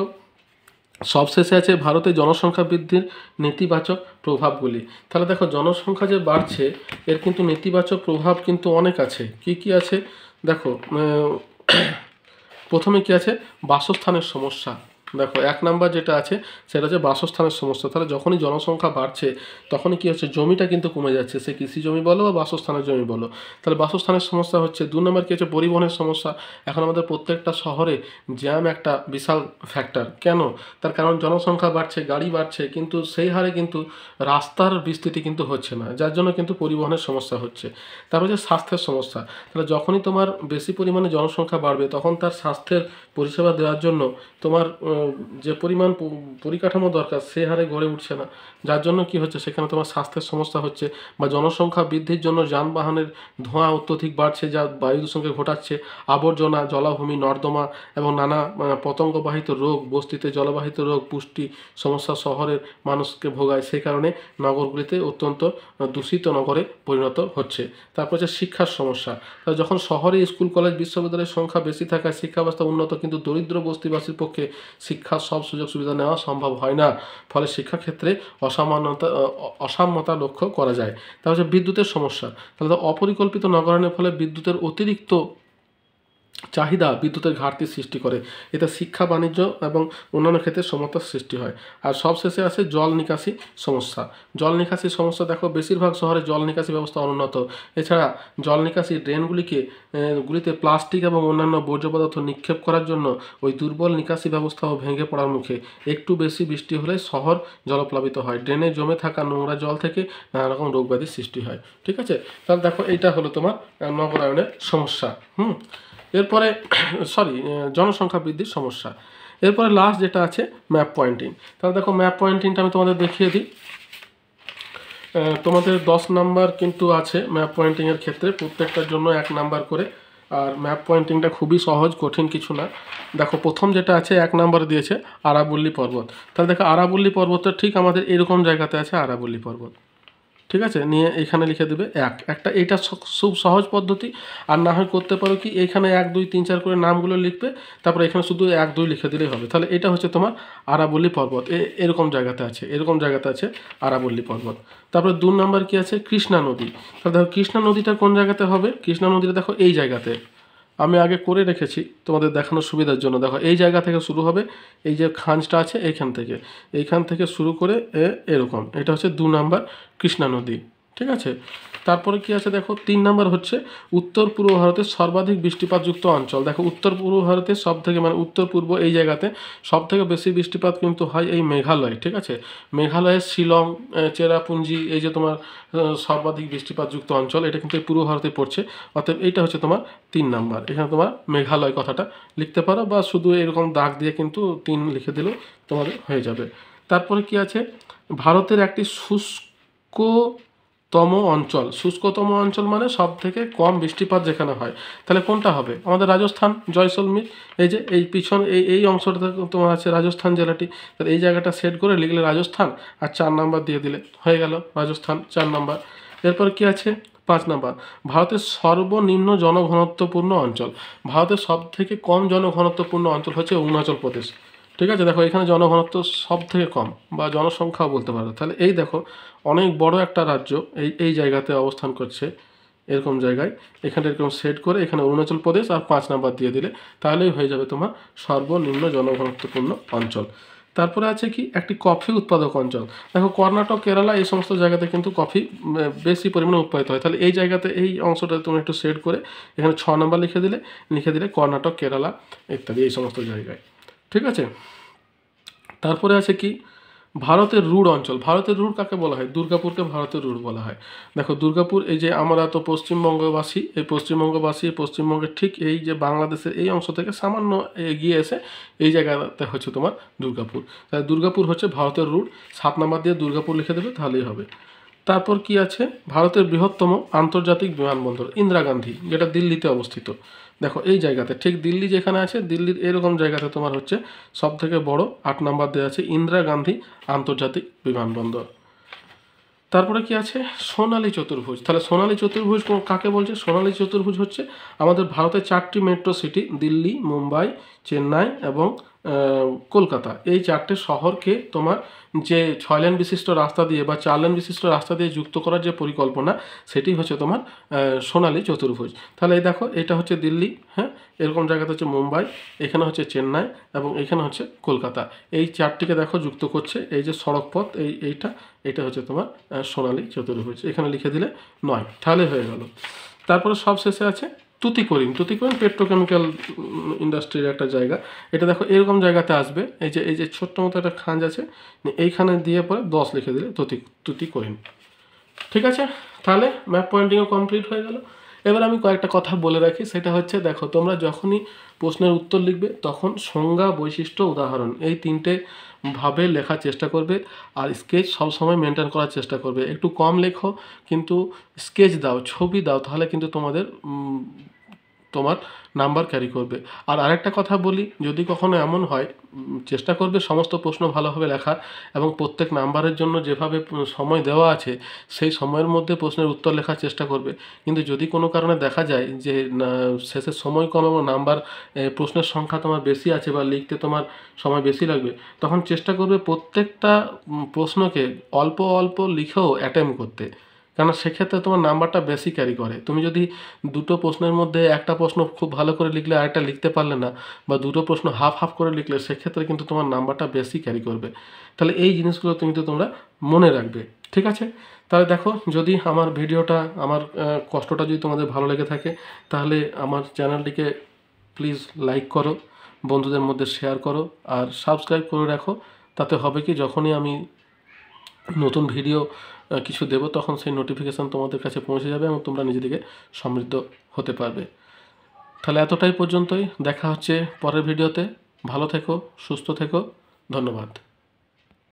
সবশেষে আছে ভারতের জনসংখ্যা বৃদ্ধির নেতিবাচক প্রভাবগুলি। তাহলে দেখো জনসংখ্যা যে বাড়ছে এর কিন্তু নেতিবাচক প্রভাব কিন্তু অনেক আছে। কি কি আছে দেখো, প্রথমে কি আছে, বাসস্থানের সমস্যা। দেখো 1 নাম্বার যেটা আছে সেটা হচ্ছে বাসস্থানের সমস্যা। তাহলে যখনই জনসংখ্যা বাড়ছে তখনই কী হচ্ছে, জমিটা কিন্তু কমে যাচ্ছে, সে কৃষি জমি বলো বা বাসস্থানের জমি বলো। তাহলে বাসস্থানের সমস্যা হচ্ছে। 2 নম্বর কী হচ্ছে, পরিবহনের সমস্যা। এখন আমাদের প্রত্যেকটা শহরে জ্যাম একটা বিশাল ফ্যাক্টর। কেন? তার কারণ জনসংখ্যা বাড়ছে, গাড়ি বাড়ছে, কিন্তু সেই হারে কিন্তু রাস্তার বিস্তৃতি কিন্তু হচ্ছে না, যার জন্য কিন্তু পরিবহনের সমস্যা হচ্ছে। তারপর হচ্ছে স্বাস্থ্যের সমস্যা। তাহলে যখনই তোমার বেশি পরিমাণে জনসংখ্যা বাড়বে তখন তার স্বাস্থ্যের পরিষেবা দেওয়ার জন্য তোমার যে পরিমাণ পরিকাঠামো দরকার সে হারে গড়ে উঠছে না, যার জন্য কি হচ্ছে, সেখানে তোমার স্বাস্থ্যের সমস্যা হচ্ছে। বা জনসংখ্যা বৃদ্ধির জন্য যানবাহনের ধোঁয়া অত্যধিক বাড়ছে, যা বায়ু দূষণকে ঘটাচ্ছে। আবর্জনা, জলাভূমি, নর্দমা এবং নানা পতঙ্গবাহিত রোগ, বস্তিতে জলবাহিত রোগ, পুষ্টি সমস্যা শহরের মানুষকে ভোগায়। সেই কারণে নগরগুলিতে অত্যন্ত দূষিত নগরে পরিণত হচ্ছে। তারপর হচ্ছে শিক্ষার সমস্যা। যখন শহরে স্কুল, কলেজ, বিশ্ববিদ্যালয়ের সংখ্যা বেশি থাকায় শিক্ষা ব্যবস্থা উন্নত, কিন্তু দরিদ্র বস্তিবাসীর পক্ষে শিক্ষার সব সুযোগ সুবিধা নেওয়া সম্ভব হয় না। ফলে শিক্ষাক্ষেত্রে অসাম্যতা লক্ষ্য করা যায়। তারপর হচ্ছে বিদ্যুতের সমস্যা। তাহলে অপরিকল্পিত নগরায়নের ফলে বিদ্যুতের অতিরিক্ত চাহিদা বিদ্যুতের ঘাটতি সৃষ্টি করে। এতে শিক্ষা, বাণিজ্য এবং অন্যান্য ক্ষেত্রে সমস্যার সৃষ্টি হয়। আর সবশেষে আছে জল নিকাশি সমস্যা। জল নিকাশি সমস্যা, দেখো বেশিরভাগ শহরে জল নিকাশি ব্যবস্থা অনুন্নত। এছাড়া জল নিকাশি গুলিতে প্লাস্টিক এবং অন্যান্য বর্জ্য পদার্থ নিক্ষেপ করার জন্য ওই দুর্বল নিকাশি ব্যবস্থাও ভেঙে পড়ার মুখে। একটু বেশি বৃষ্টি হলে শহর জলপ্লাবিত হয়। ড্রেনে জমে থাকা নোংরা জল থেকে নানা রকম রোগব্যাধির সৃষ্টি হয়। ঠিক আছে, তাহলে দেখো এইটা হলো তোমার নগরায়নের সমস্যা। এরপরে জনসংখ্যা বৃদ্ধির সমস্যা। এরপরে লাস্ট যেটা আছে ম্যাপ পয়েন্টিং। তাহলে দেখো ম্যাপ পয়েন্টিংটা আমি তোমাদের দেখিয়ে দিই। তোমাদের 10 নাম্বার কিন্তু আছে ম্যাপ পয়েন্টিংয়ের ক্ষেত্রে, প্রত্যেকটার জন্য 1 নাম্বার করে। আর ম্যাপ পয়েন্টিংটা খুবই সহজ, কঠিন কিছু না। দেখো প্রথম যেটা আছে 1 নাম্বার দিয়েছে আরাবল্লী পর্বত। তাহলে দেখো আরাবল্লী পর্বতটা ঠিক আমাদের এরকম জায়গাতে আছে আরাবল্লী পর্বত। ঠিক আছে, নিয়ে এখানে লিখে দেবে একটা। এটা খুব সহজ পদ্ধতি। আর না হয় করতে পারো কি, এখানে 1 2 3 4 করে নামগুলো লিখবে, তারপরে এখানে শুধু 1 2 লিখে দিলেই হবে। তাহলে এটা হচ্ছে তোমার আরাবল্লী পর্বত, এরকম জায়গাতে আছে আরাবল্লী পর্বত। তারপরে 2 নাম্বার কি আছে, কৃষ্ণা নদী। তাহলে দেখো কৃষ্ণা নদীটা কোন জায়গাতে হবে, কৃষ্ণা নদীটা দেখো এই জায়গাতে আমি আগে করে রেখেছি তোমাদের দেখানোর সুবিধার জন্য। দেখো এই জায়গা থেকে শুরু হবে, এই যে খাঁজটা আছে এইখান থেকে শুরু করে এরকম, এটা হচ্ছে 2 নাম্বার কৃষ্ণা নদী। ঠিক আছে, তারপরে কি আছে দেখো 3 নাম্বার হচ্ছে উত্তর পূর্ব ভারতের সর্বাধিক বৃষ্টিপাতযুক্ত অঞ্চল। দেখো উত্তর পূর্ব ভারতের সব থেকে উত্তর পূর্ব এই জায়গাতে সব থেকে বেশি বৃষ্টিপাত কিন্তু হয় এই মেঘালয়। ঠিক আছে, মেঘালয়ের শিলং, চেরাপুঞ্জি, এই যে তোমার সর্বাধিক বৃষ্টিপাতযুক্ত অঞ্চল, এটা কিন্তু পূর্ব ভারতে পড়ছে। অতএব এইটা হচ্ছে তোমার 3 নাম্বার। এখানে তোমার মেঘালয় কথাটা লিখতে পারো, বা শুধু এরকম দাগ দিয়ে কিন্তু 3 লিখে দিলেও তোমাদের হয়ে যাবে। তারপরে কি আছে, ভারতের একটি শুষ্কতম অঞ্চল মানে সব থেকে কম বৃষ্টিপাত যেখানে হয়। তাহলে কোনটা হবে, আমাদের রাজস্থান, জয়সলমীর। এই যে এই পিছন এই অংশটা তোমার আছে রাজস্থান জেলাটি। তাহলে এই জায়গাটা সেট করে লিখলে রাজস্থান, আর 4 নাম্বার দিয়ে দিলে হয়ে গেল রাজস্থান 4 নাম্বার। এরপর কি আছে 5 নাম্বার, ভারতের সর্বনিম্ন জনঘনত্বপূর্ণ অঞ্চল। ভারতের সব থেকে কম জনঘনত্বপূর্ণ অঞ্চল হচ্ছে অরুণাচল প্রদেশ। ঠিক আছে, দেখো এখানে জনঘনত্ব সব থেকে কম, বা জনসংখ্যাও বলতে পারো। তাহলে এই দেখো অনেক বড় একটা রাজ্য এই জায়গাতে অবস্থান করছে, এরকম জায়গায় এখানে এরকম সেট করে এখানে অরুণাচল প্রদেশ আর 5 নাম্বার দিয়ে দিলে তাহলেই হয়ে যাবে তোমার সর্বনিম্ন জনঘনত্বপূর্ণ অঞ্চল। তারপরে আছে কি, একটি কফি উৎপাদক অঞ্চল। দেখো কর্ণাটক, কেরালা এই সমস্ত জায়গাতে কিন্তু কফি বেশি পরিমাণে উৎপাদিত হয়। তাহলে এই জায়গাতে এই অংশটা তুমি একটু সেট করে এখানে 6 নাম্বার লিখে দিলে কর্ণাটক, কেরালা ইত্যাদি এই সমস্ত জায়গায়। ঠিক আছে, তারপরে আছে কি, ভারতের রুড় অঞ্চল। ভারতের রুড় কাকে বলা হয়, দুর্গাপুরকে ভারতের রুড় বলা হয়। দেখো দুর্গাপুর, এই যে আমরা তো পশ্চিমবঙ্গবাসী, পশ্চিমবঙ্গের ঠিক এই যে বাংলাদেশের এই অংশ থেকে সামান্য এগিয়ে এসে এই জায়গাতে হচ্ছে তোমার দুর্গাপুর। তাই দুর্গাপুর হচ্ছে ভারতের রুড়। 7 নাম্বার দিয়ে দুর্গাপুর লিখে দেবে তাহলেই হবে। তারপর কি আছে, ভারতের বৃহত্তম আন্তর্জাতিক বিমানবন্দর ইন্দিরা গান্ধী, যেটা দিল্লিতে অবস্থিত। দেখো এই জায়গাতে ঠিক দিল্লি যেখানে আছে, দিল্লির এরকম জায়গাতে তোমার হচ্ছে সব থেকে বড় 8 নাম্বার দেওয়া আছে ইন্দিরা গান্ধী আন্তর্জাতিক বিমানবন্দর। তারপরে কি আছে, সোনালী চতুর্ভুজ। তাহলে সোনালী চতুর্ভুজ কাকে বলছে, সোনালী চতুর্ভুজ হচ্ছে আমাদের ভারতের 4টি মেট্রো সিটি দিল্লি, মুম্বাই, চেন্নাই এবং কলকাতা, এই 4টে শহরকে তোমার যে 6 লেন বিশিষ্ট রাস্তা দিয়ে বা 4 লেন বিশিষ্ট রাস্তা দিয়ে যুক্ত করার যে পরিকল্পনা, সেটি হচ্ছে তোমার সোনালী চতুর্ভুজ। তাহলে এই দেখো, এটা হচ্ছে দিল্লি, হ্যাঁ, এরকম জায়গাতে হচ্ছে মুম্বাই, এখানে হচ্ছে চেন্নাই এবং এখানে হচ্ছে কলকাতা। এই 4টিকে দেখো যুক্ত করছে এই যে সড়ক পথ, এইটা হচ্ছে তোমার সোনালী চতুর্ভুজ। এখানে লিখে দিলে 9, তাহলে হয়ে গেল। তারপরে সব শেষে আছে তুতিকোরিন। তুতিকোরিন পেট্রোকেমিক্যাল ইন্ডাস্ট্রির একটা জায়গা। এটা দেখো এরকম জায়গাতে আসবে, এই যে ছোট্ট মতো একটা খাঁজ আছে, এইখানে দিয়ে পরে 10 লিখে দিলে তুতিকোরিন। ঠিক আছে, তাহলে ম্যাপ পয়েন্টিংও কমপ্লিট হয়ে গেল। এবার আমি কয়েকটা কথা বলে রাখি, সেটা হচ্ছে দেখো, তোমরা যখনই প্রশ্নের উত্তর লিখবে তখন সংজ্ঞা, বৈশিষ্ট্য, উদাহরণ এই 3টে ভাবে লেখার চেষ্টা করবে। আর স্কেচ সবসময় মেনটেন করার চেষ্টা করবে। একটু কম লেখো কিন্তু স্কেচ দাও, ছবি দাও, তাহলে কিন্তু তোমার নাম্বার ক্যারি করবে। আর আরেকটা কথা বলি, যদি কখনো এমন হয়, চেষ্টা করবে সমস্ত প্রশ্ন ভালোভাবে লেখার এবং প্রত্যেক নাম্বারের জন্য যেভাবে সময় দেওয়া আছে সেই সময়ের মধ্যে প্রশ্নের উত্তর লেখার চেষ্টা করবে। কিন্তু যদি কোনো কারণে দেখা যায় যে শেষের সময় কম এবং নাম্বার প্রশ্নের সংখ্যা তোমার বেশি আছে বা লিখতে তোমার সময় বেশি লাগবে, তখন চেষ্টা করবে প্রত্যেকটা প্রশ্নকে অল্প অল্প লিখেও অ্যাটেম্প করতে, কেন সেক্ষেত্রে তোমার নাম্বারটা বেশি ক্যারি করে। তুমি যদি দুটো প্রশ্নের মধ্যে একটা প্রশ্ন খুব ভালো করে লিখলে আরেকটা লিখতে পারলে না, বা দুটো প্রশ্ন হাফ হাফ করে লিখলে, সেক্ষেত্রে কিন্তু তোমার নাম্বারটা বেশি ক্যারি করবে। তাহলে এই জিনিসগুলো কিন্তু তোমরা মনে রাখবে। ঠিক আছে, তাহলে দেখো, যদি আমার ভিডিওটা, আমার কষ্টটা যদি তোমাদের ভালো লেগে থাকে, তাহলে আমার চ্যানেলটিকে প্লিজ লাইক করো, বন্ধুদের মধ্যে শেয়ার করো, আর সাবস্ক্রাইব করে রাখো। তাতে হবে কি, যখনই আমি নতুন ভিডিও কিছু দেব, তখন সেই নোটিফিকেশান তোমাদের কাছে পৌঁছে যাবে এবং তোমরা নিজে থেকে সমৃদ্ধ হতে পারবে। তাহলে এতটাই পর্যন্তই, দেখা হচ্ছে পরের ভিডিওতে। ভালো থেকো, সুস্থ থেকো, ধন্যবাদ।